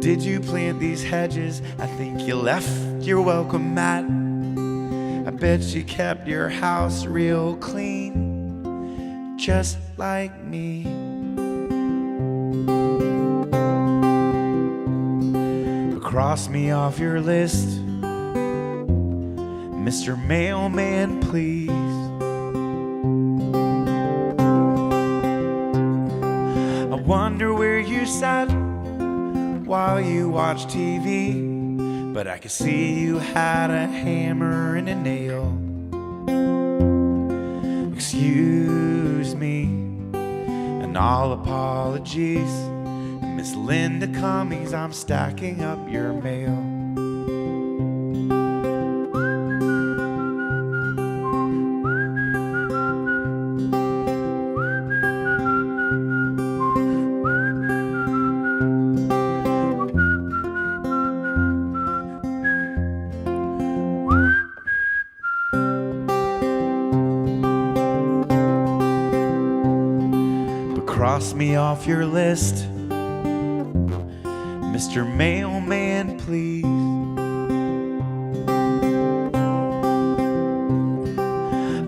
Did you plant these hedges? I think you left your welcome mat. I bet you kept your house real clean, just like me. But cross me off your list, Mr. Mailman, please. I wonder where you sat while you watched TV, but I could see you had a hammer and a nail. Excuse me, and all apologies, Miss Linda Cummings, I'm stacking up your mail. cross me off your list. Mr. Mailman, please.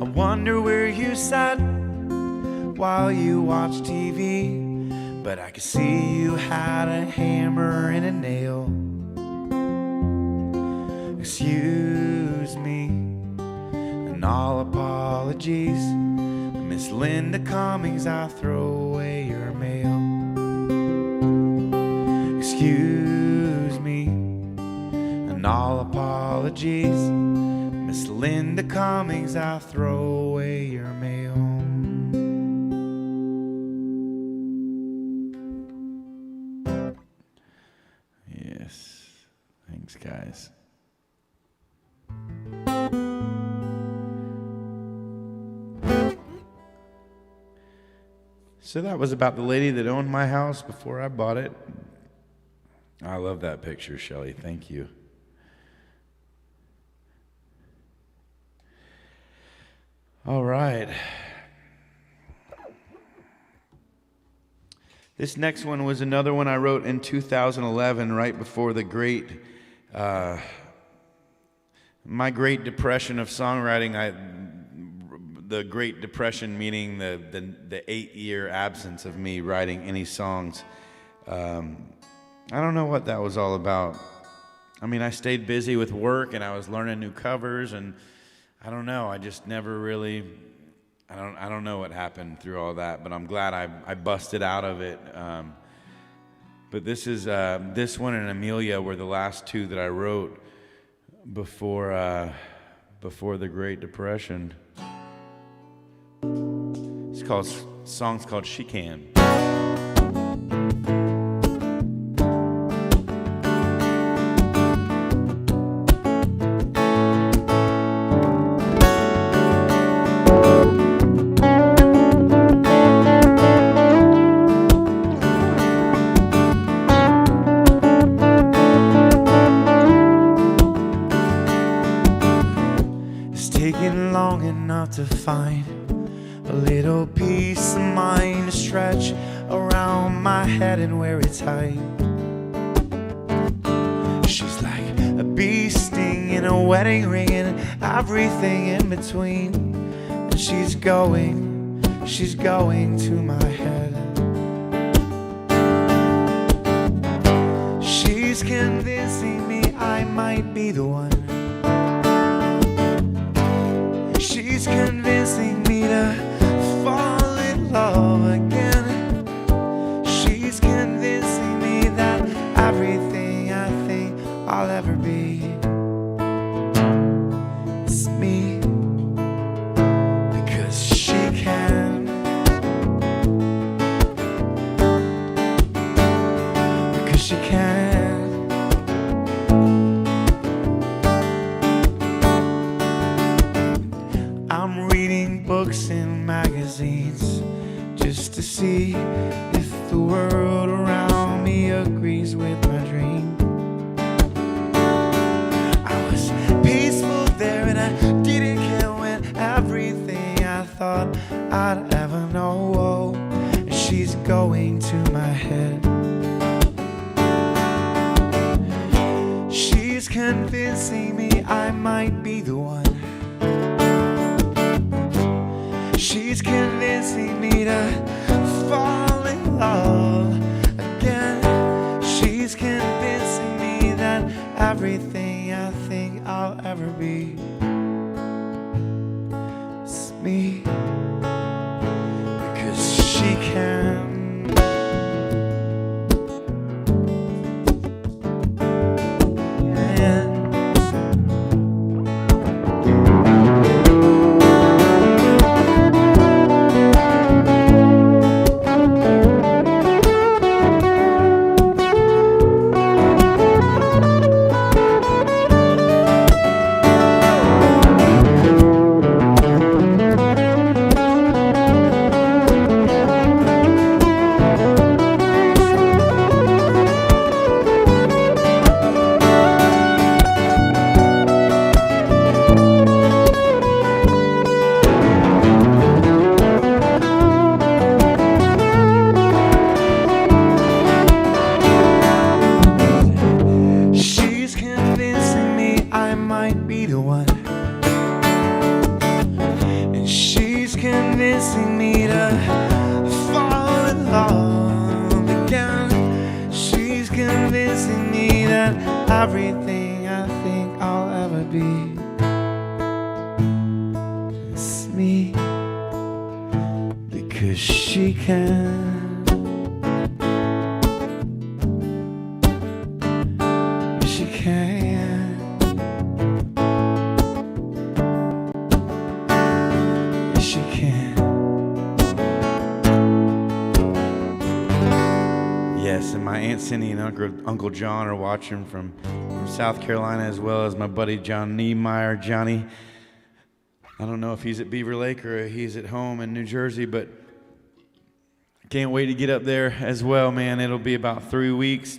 I wonder where you sat while you watched TV, but I could see you had a hammer and a nail. Excuse me, and all apologies, Miss Linda Cummings, I throw away your mail. Excuse me, and all apologies, Miss Linda Cummings, I throw away your mail. Yes, thanks guys. So that was about the lady that owned my house before I bought it. I love that picture, Shelley. Thank you. All right. This next one was another one I wrote in 2011, right before the my Great Depression of songwriting. The Great Depression meaning the 8-year absence of me writing any songs. I don't know what that was all about. I mean, I stayed busy with work and I was learning new covers, and I don't know. I just never really. I don't know what happened through all that, but I'm glad I busted out of it. But this is this one and Amelia were the last two that I wrote before the Great Depression. Song's called She Can. It's taken long enough to find a little piece of mind to stretch around my head and where it's high. She's like a bee sting in a wedding ring and everything in between. And she's going to my head. She's convincing me I might be the one. She's convincing me to fall in love again. She's convincing me that everything I think I'll ever be is me, because she can. Because she can. I'm reading books and magazines just to see if the world around me agrees with my dream. I was peaceful there and I didn't care when everything I thought I'd ever know. She's going to my head. She's convincing me I might be the one. She's convincing me to fall in love again. She's convincing me that everything I think I'll ever be is me, because she can. be the one. And she's convincing me to fall in love again. She's convincing me that everything I think I'll ever be is me, because she can. She can. Yes, she can. Yes, and my Aunt Cindy and Uncle John are watching from South Carolina, as well as my buddy John Niemeyer. Johnny, I don't know if he's at Beaver Lake or he's at home in New Jersey, but I can't wait to get up there as well, man. It'll be about 3 weeks.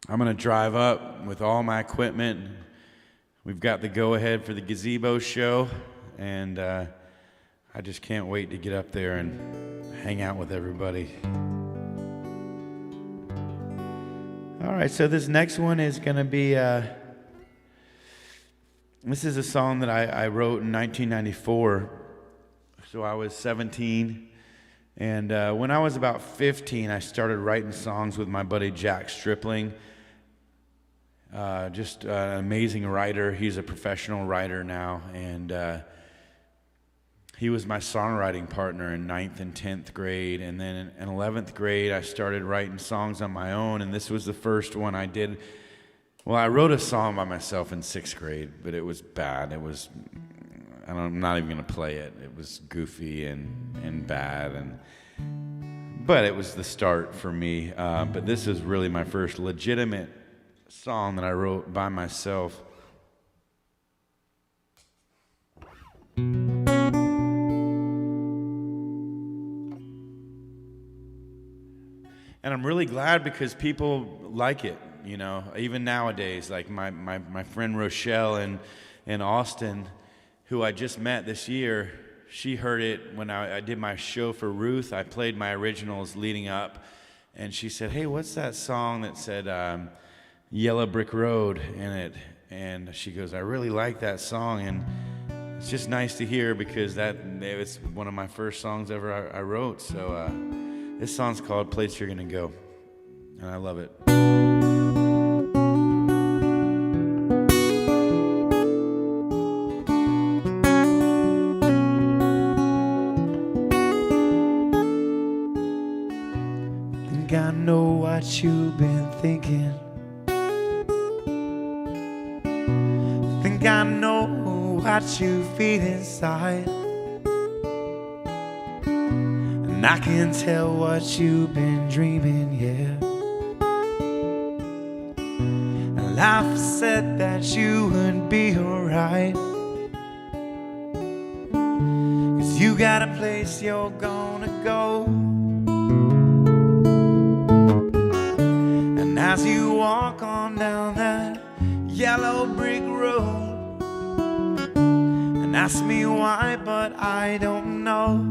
I'm going to drive up with all my equipment. We've got the go-ahead for the gazebo show, and I just can't wait to get up there and hang out with everybody. All right, so this next one is going to be, this is a song that I wrote in 1994. So I was 17, and when I was about 15, I started writing songs with my buddy Jack Stripling. Just an amazing writer. He's a professional writer now, and he was my songwriting partner in 9th and 10th grade. And then in 11th grade, I started writing songs on my own, and this was the first one I did. Well, I wrote a song by myself in 6th grade, but it was bad. It was, I'm not even going to play it. It was goofy and bad, but it was the start for me. But this is really my first legitimate song that I wrote by myself. And I'm really glad because people like it, you know, even nowadays. Like my friend Rochelle in Austin, who I just met this year, she heard it when I did my show for Ruth. I played my originals leading up, and she said, "Hey, what's that song that said Yellow Brick Road in it?" And she goes, "I really like that song." And it's just nice to hear because it's one of my first songs ever I wrote. So this song's called Place You're Gonna Go, and I love it. Think I know what you've been thinking. Think I know what you feel inside. And I can tell what you've been dreaming, yeah. And life said that you would be alright, 'cause you got a place you're gonna go. And as you walk on down that yellow brick road, and ask me why, but I don't know.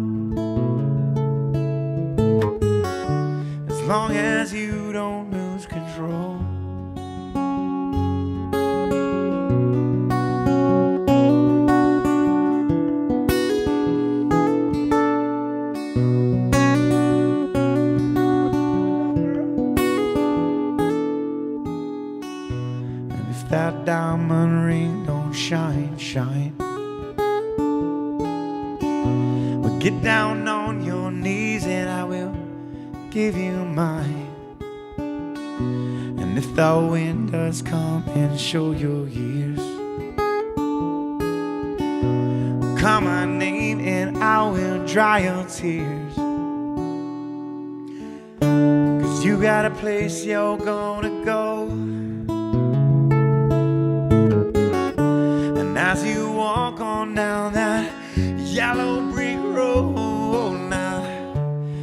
As long as you don't lose control. And if that diamond ring don't shine, shine, well, get down on your knees and I will give you mine. And if the wind does come and show your years, call my name and I will dry your tears. 'Cause you got a place you're gonna go. And as you walk on down that yellow brick road now,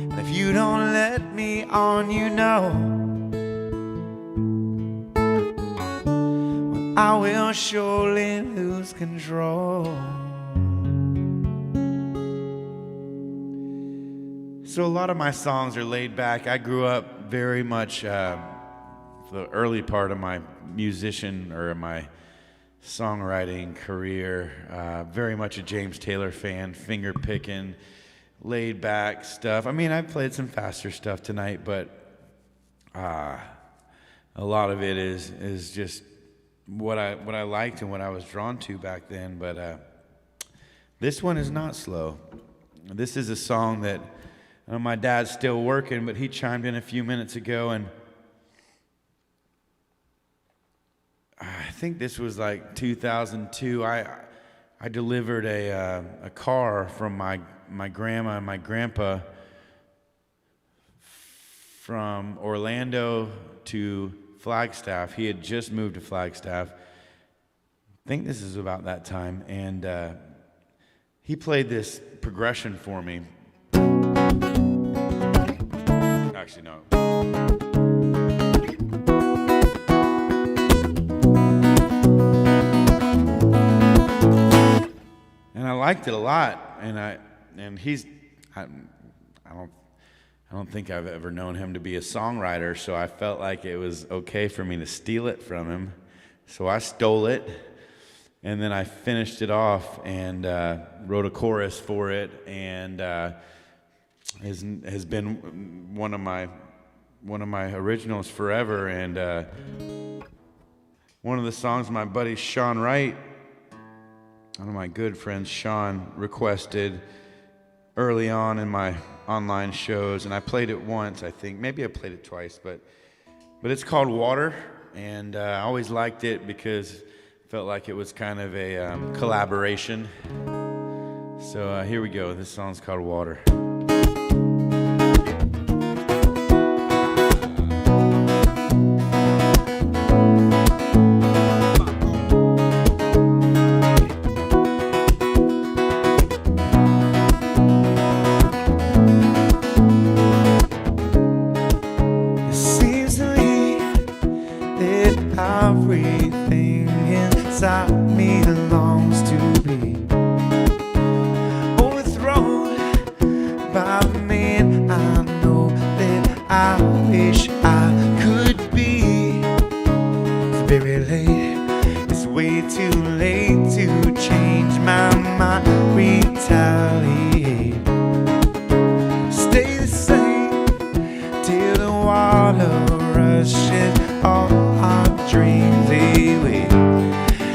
and if you don't let me on, you know, well, I will surely lose control. So a lot of my songs are laid back. I grew up very much, the early part of my musician or my songwriting career. Very much a James Taylor fan, finger picking, laid back stuff. I mean, I played some faster stuff tonight, but a lot of it is just what I liked and what I was drawn to back then. But this one is not slow. This is a song that my dad's still working, but he chimed in a few minutes ago, and I think this was like 2002. I delivered a car from my grandma and my grandpa from Orlando to Flagstaff. He had just moved to Flagstaff. I think this is about that time, and he played this progression for me. Actually, no. And I liked it a lot, and I don't think I've ever known him to be a songwriter, so I felt like it was okay for me to steal it from him. So I stole it, and then I finished it off and wrote a chorus for it, and has been one of my originals forever. And one of the songs my buddy Sean Wright, one of my good friends Sean, requested early on in my online shows, and I played it once, I think. Maybe I played it twice, but it's called Water, and I always liked it because I felt like it was kind of a collaboration. So here we go. This song's called Water. Everything inside me longs to be overthrown by men I know that I wish I could be. It's very late, it's way too late to change my mind, retaliate. Stay the same till the water rushes all our dreams away.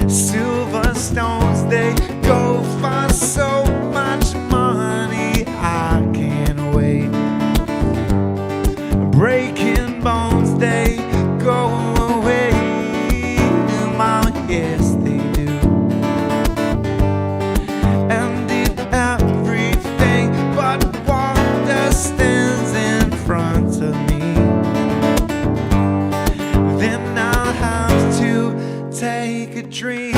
Silver stones, they go for so much money, I can't wait. Breaking bones, they go away. Mama, yes they do. And if everything but water stands in front of me, then I'll have to take a drink.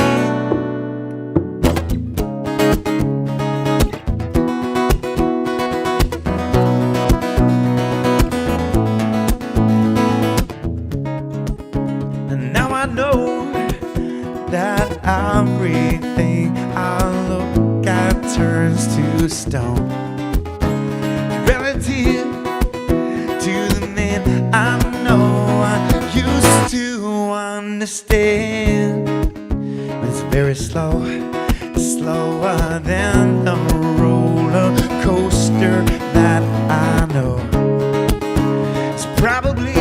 And now I know that everything I look at turns to stone. Relative to the man I know I used to understand. But it's very slow, slower than the roller coaster that I know. It's probably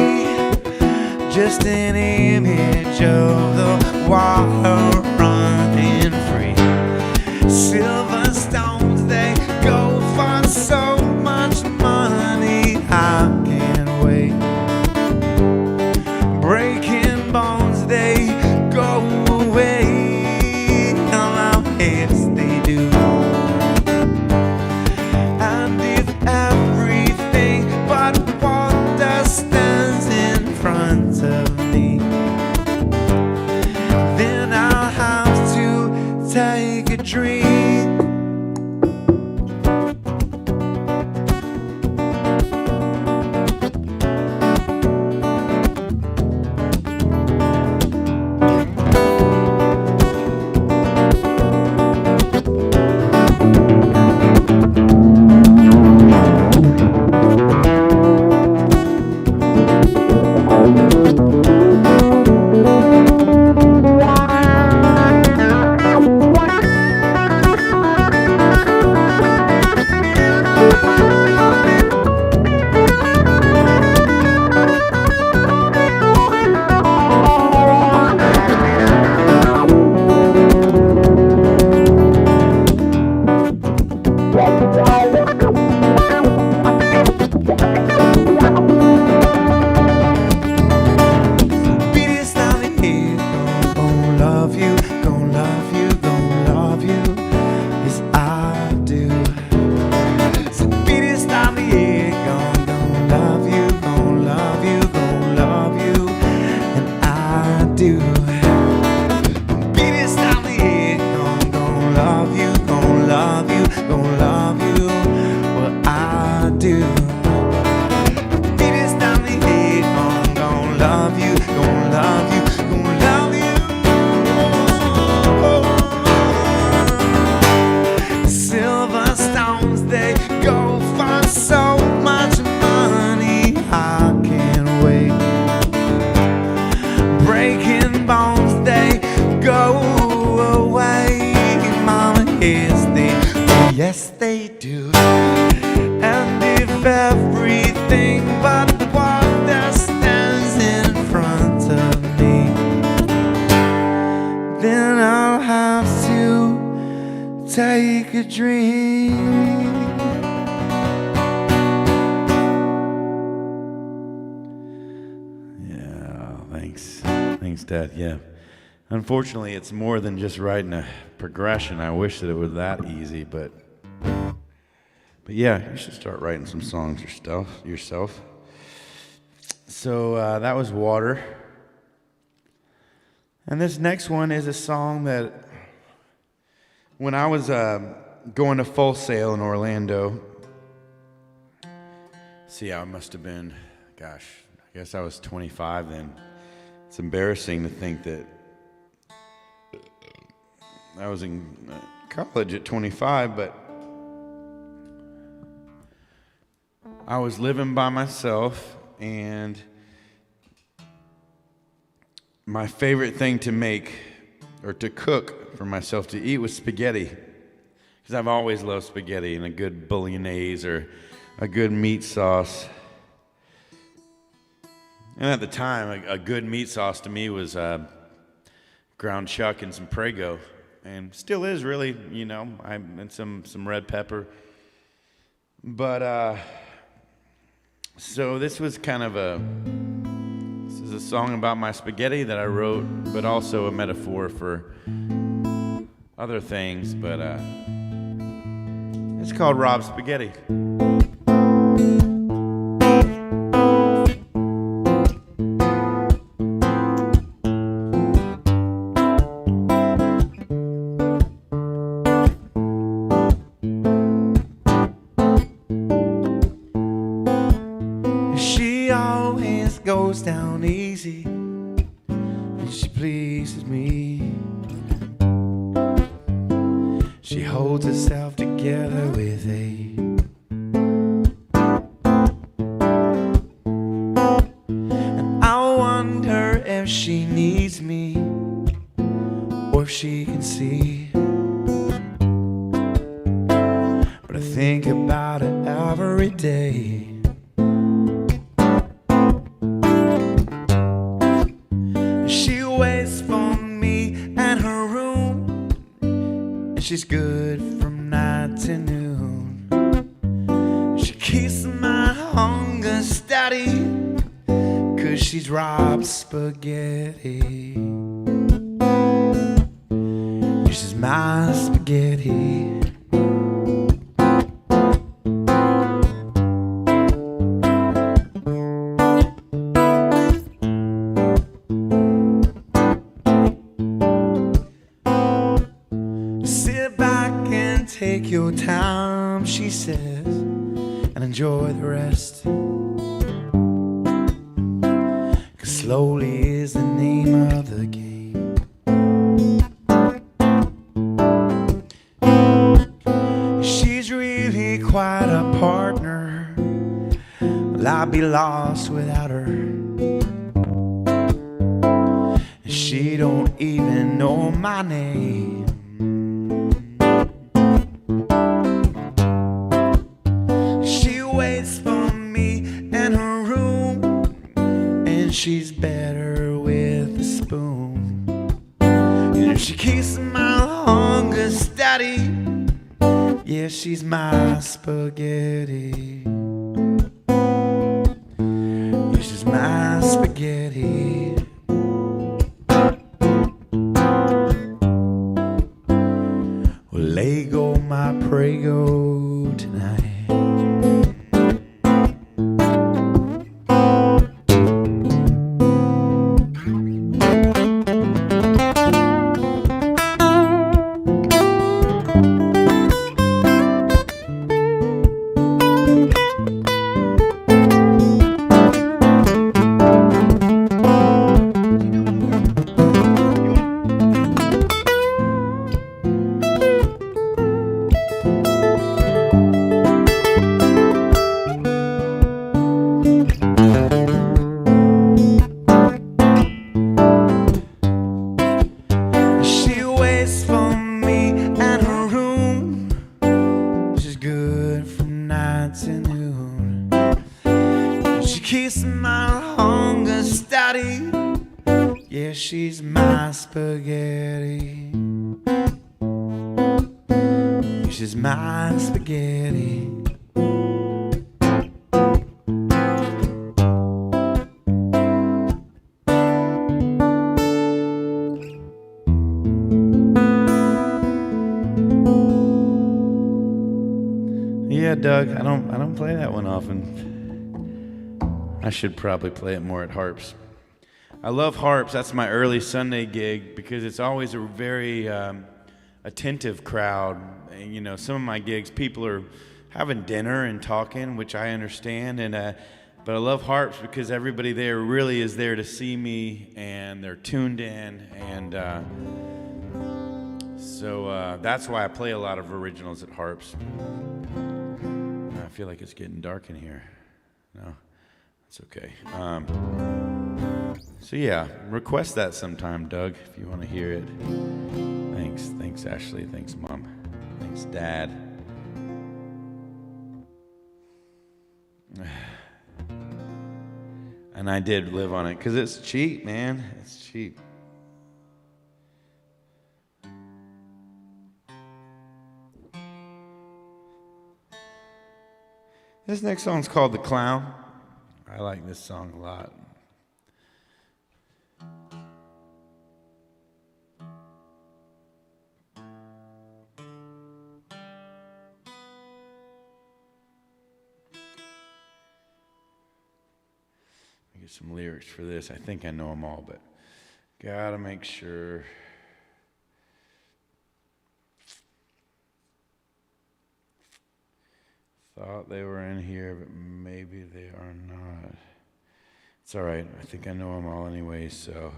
just an image of the water running free. Silver stones, they go for so much money, I can't wait. Breaking bones, they go away. Oh, yes, they do. And if everything but water stands in front of me, then I'll have to take a drink. love you, gonna love you, gonna love you. Well, I do. Beat is down the head, I'm gonna love you, gonna love you, gonna love you. Silver stones, they go for so much money, I can't wait. Breaking bones, they go away. Mama, yes they do, yes they do. And if everything but what there stands in front of me, then I'll have to take a drink. Yeah, thanks. Thanks, Dad. Yeah. Unfortunately, it's more than just writing a progression. I wish that it was that easy, but yeah, you should start writing some songs yourself. So that was Water. And this next one is a song that when I was going to Full Sail in Orlando, see, I must have been, gosh, I guess I was 25 then. It's embarrassing to think that I was in college at 25, but I was living by myself, and my favorite thing to make or to cook for myself to eat was spaghetti, because I've always loved spaghetti and a good bolognese or a good meat sauce. And at the time, a good meat sauce to me was ground chuck and some Prego, and still is really, you know, and some red pepper. But so this was kind of this is a song about my spaghetti that I wrote, but also a metaphor for other things. But it's called Rob Spaghetti. Goes down easy and she pleases me. She holds herself together with and I wonder if she needs me or if she can see. But I think about it every day. She's good from night to noon. She keeps my hunger steady, 'cause she's Rob Spaghetti. She's my spaghetti. Take your time, she says, and enjoy the rest. 'Cause slowly is the name of the game. She's really quite a partner. Well, I'd be lost without her. She don't even know my name. She's better with a spoon. And she keeps my hunger steady. Yeah, she's my spaghetti. Yeah, she's my spaghetti. Well, lay go my Prego tonight. She waits for me at her room. She's good from 9 to noon. She keeps my hunger steady. Yeah, she's my spaghetti. She's my spaghetti. Yeah, Doug, I don't play that one often. I should probably play it more at Harps. I love Harps. That's my early Sunday gig because it's always a very attentive crowd. And, you know, some of my gigs, people are having dinner and talking, which I understand. And but I love Harps because everybody there really is there to see me, and they're tuned in. And so that's why I play a lot of originals at Harps. I feel like it's getting dark in here. No, that's okay. So yeah, request that sometime, Doug, if you want to hear it. Thanks, Ashley. Thanks, Mom. Thanks, Dad. And I did live on it because it's cheap, man. It's cheap. This next song's called The Clown. I like this song a lot. I get some lyrics for this. I think I know them all, but gotta make sure. Thought they were in here, but maybe they are not. It's all right. I think I know them all anyway, so.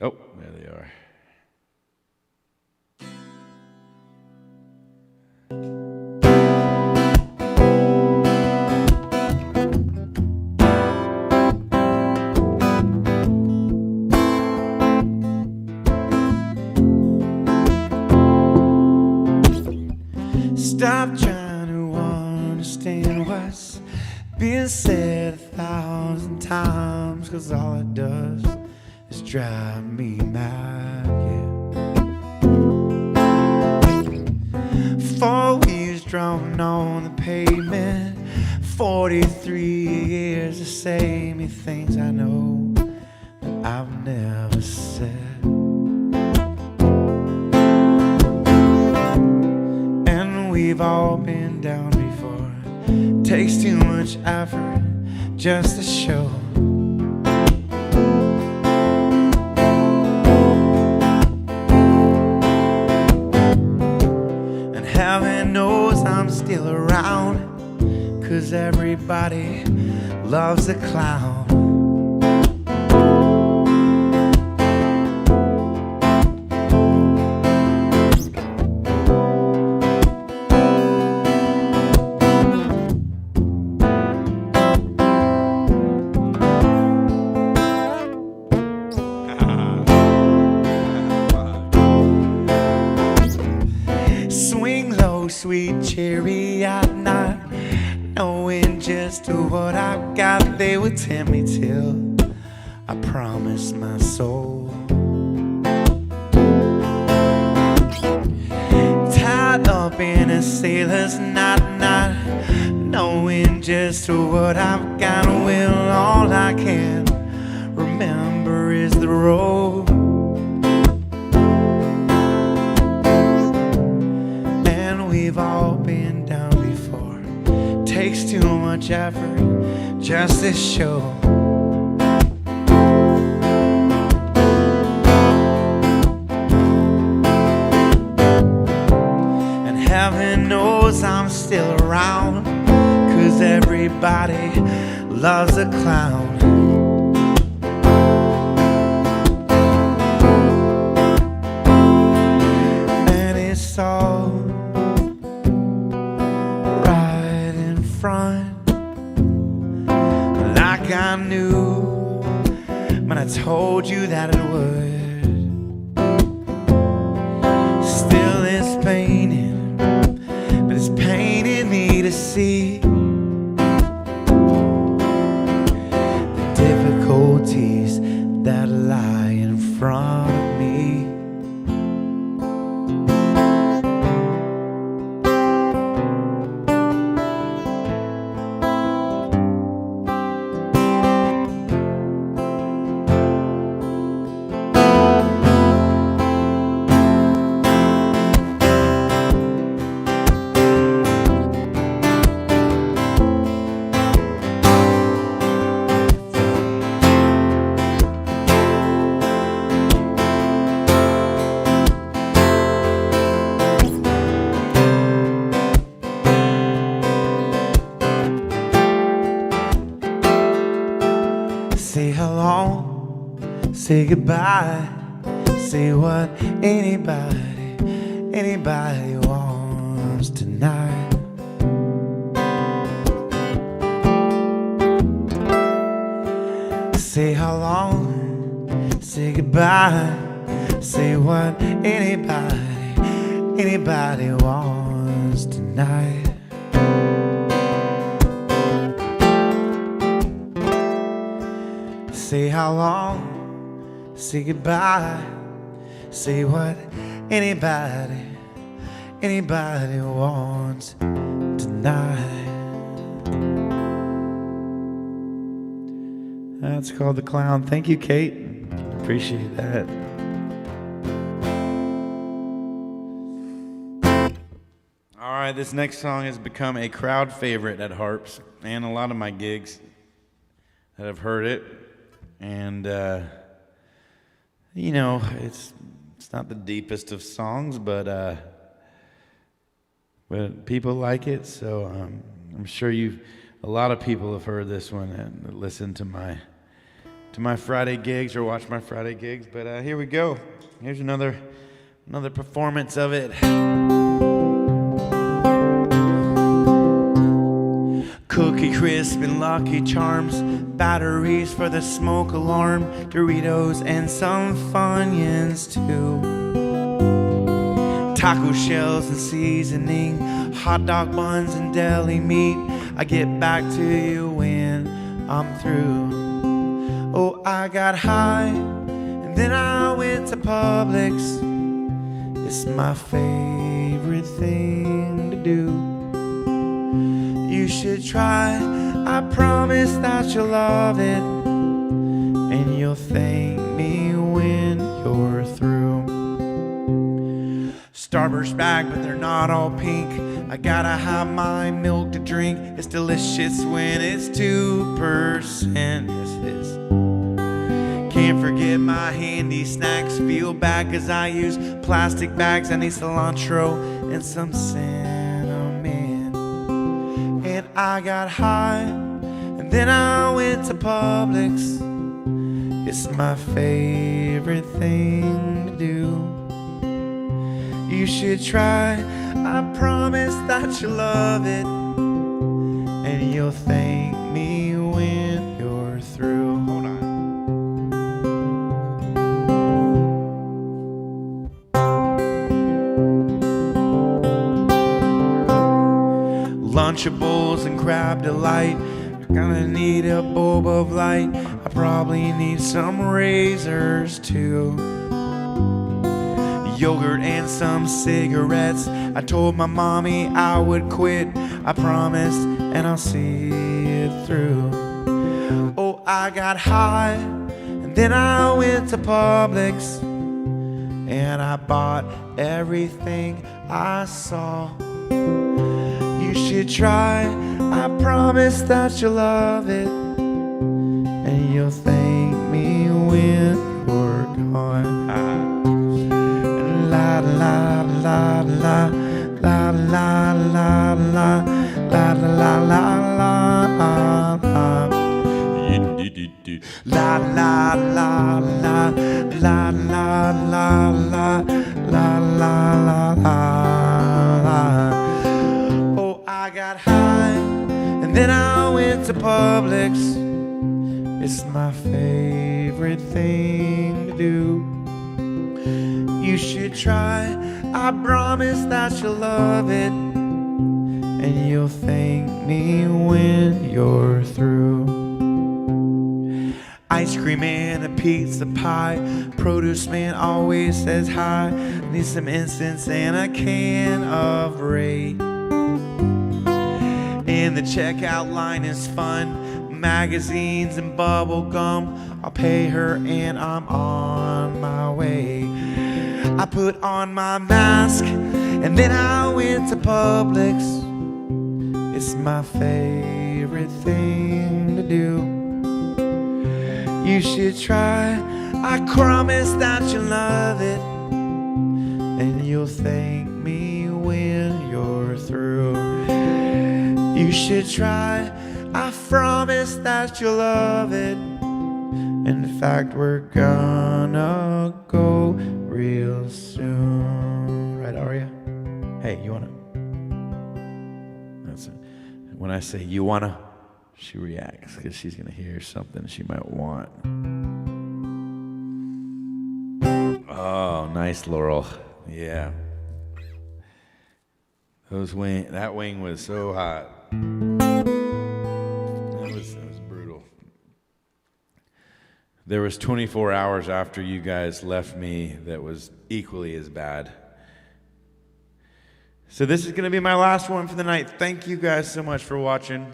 Oh, there they are. Stop trying to understand what's been said 1,000 times, 'cause all it does is drive me mad, yeah. 4 wheels drawn on the pavement, 43 years to say me things I know that I've never said. We've all been down before. Takes too much effort just to show. And heaven knows I'm still around, 'cause everybody loves a clown. Sweet cherry at night, knowing just what I got. They would tempt me till I promised my soul. Tied up in a sailor's knot, knowing just what I've got. Well, all I can remember is the road. We've all been down before. Takes too much effort just to show. everybody loves a clown. And it's all right in front, like I knew when I told you that it would. Still it's paining, but it's paining me to see the difficulties that lie in front of me. Say hello, say goodbye, say what anybody wants tonight. Say how long, say goodbye, say what anybody wants tonight. Say how long, say goodbye, say what anybody wants tonight. That's called The Clown. Thank you, Kate. Appreciate that. All right, this next song has become a crowd favorite at Harps and a lot of my gigs that have heard it. And, you know, it's not the deepest of songs, but people like it. So I'm sure a lot of people have heard this one and listened to my Friday gigs or watch my Friday gigs. But here we go. Here's another performance of it. Cookie Crisp and Lucky Charms, batteries for the smoke alarm, Doritos and some Funyuns too. Taco shells and seasoning, hot dog buns and deli meat. I get back to you when I'm through. Oh, I got high and then I went to Publix. It's my favorite thing to do. You should try, I promise that you'll love it, and you'll thank me when you're through. Starburst bag, but they're not all pink. I gotta have my milk to drink. It's delicious when it's 2%. Yes, it is. Can't forget my handy snacks. Feel bad cause I use plastic bags. I need cilantro and some cinnamon. And I got high and then I went to Publix. It's my favorite thing to do. You should try, I promise that you'll love it, and you'll thank me when you're through. Hold on. Lunchables and crab delight. I'm gonna need a bulb of light. I probably need some razors too. Yogurt and some cigarettes. I told my mommy I would quit. I promised, and I'll see it through. Oh, I got high and then I went to Publix, and I bought everything I saw. You should try, I promise that you'll love it, and you'll thank me when you're gone. La la la la la la la la la la la la la. la la la la la la. Oh, I got high and then I went to Publix. It's my favorite thing to do. You should try, I promise that you'll love it, and you'll thank me when you're through. Ice cream and a pizza pie, produce man always says hi. Need some incense and a can of Ray. And the checkout line is fun, magazines and bubble gum. I'll pay her and I'm on my way. I put on my mask and then I went to Publix. It's my favorite thing to do. You should try, I promise that you'll love it, and you'll thank me when you're through. You should try, I promise that you'll love it. In fact, we're gonna go real soon. Right, Aria? Hey, you wanna? That's it. When I say you wanna, she reacts because she's gonna hear something she might want. Oh, nice, Laurel. Yeah. That wing was so hot. That was brutal. There was 24 hours after you guys left me that was equally as bad. So this is going to be my last one for the night. Thank you guys so much for watching.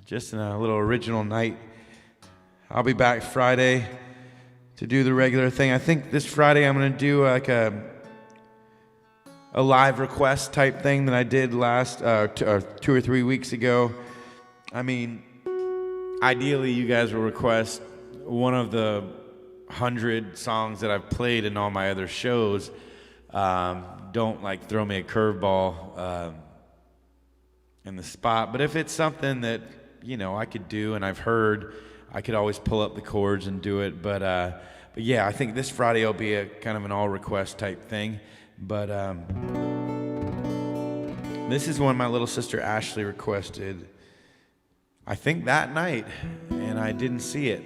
Just a little original night. I'll be back Friday to do the regular thing. I think this Friday I'm going to do like a live request type thing that I did last 2 or 3 weeks ago. I mean, ideally you guys will request one of the 100 songs that I've played in all my other shows. Don't like throw me a curveball in the spot. But if it's something that, you know, I could do and I've heard, I could always pull up the chords and do it. But yeah, I think this Friday will be a kind of an all request type thing. But this is one my little sister Ashley requested, I think that night, and I didn't see it.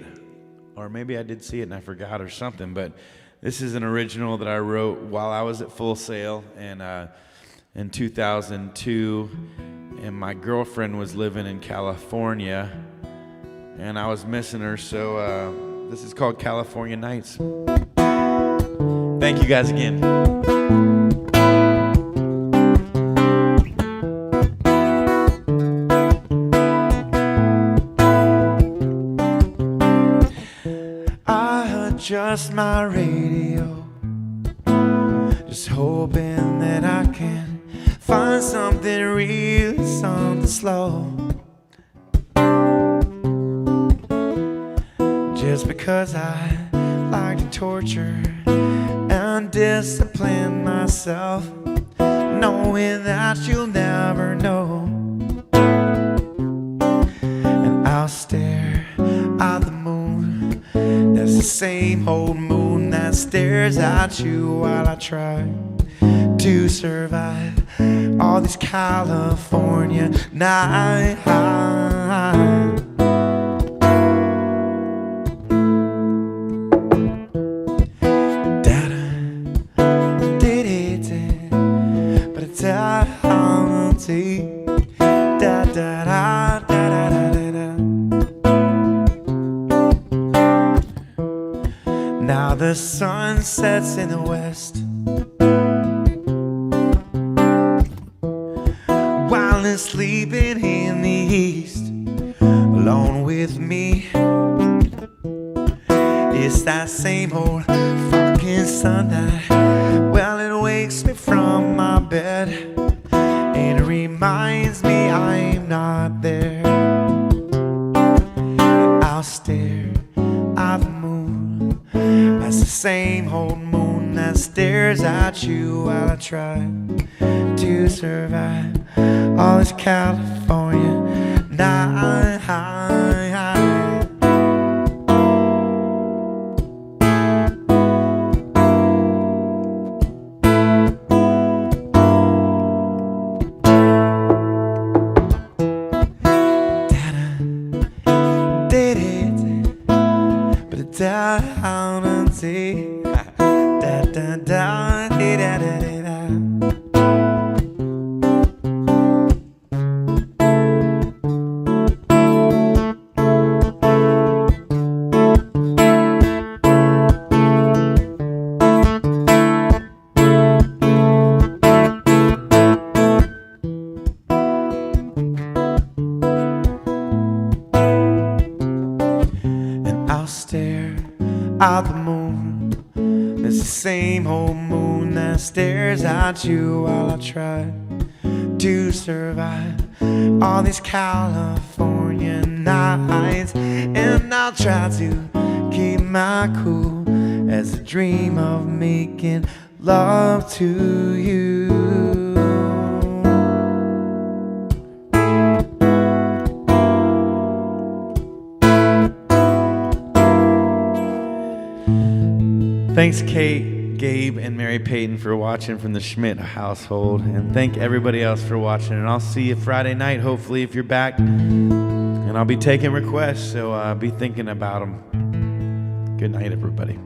Or maybe I did see it and I forgot or something. But this is an original that I wrote while I was at Full Sail in 2002. And my girlfriend was living in California. And I was missing her. So this is called California Nights. Thank you guys again. Just my radio, just hoping that I can find something real, something slow. Just because I like to torture and discipline myself, knowing that you'll never know. And I'll stare at the moon, that's the same old moon that stares at you while I try to survive all these California nights. Now the sun sets in the west, while it's sleeping in the east. Alone with me, it's that same old fucking sun that, well, it wakes me from my bed and it reminds me I'm not there. And I'll stare at the moon, that's the same old moon that stares at you while I try to survive all this California night. say da da da da da da da. I'll stare out the moon. It's the same old moon that stares at you while I try to survive all these California nights. And I'll try to keep my cool as I dream of making love to you. Thanks, Kate, Gabe, and Mary Payton for watching from the Schmidt household. And thank everybody else for watching. And I'll see you Friday night, hopefully, if you're back. And I'll be taking requests, so be thinking about them. Good night, everybody.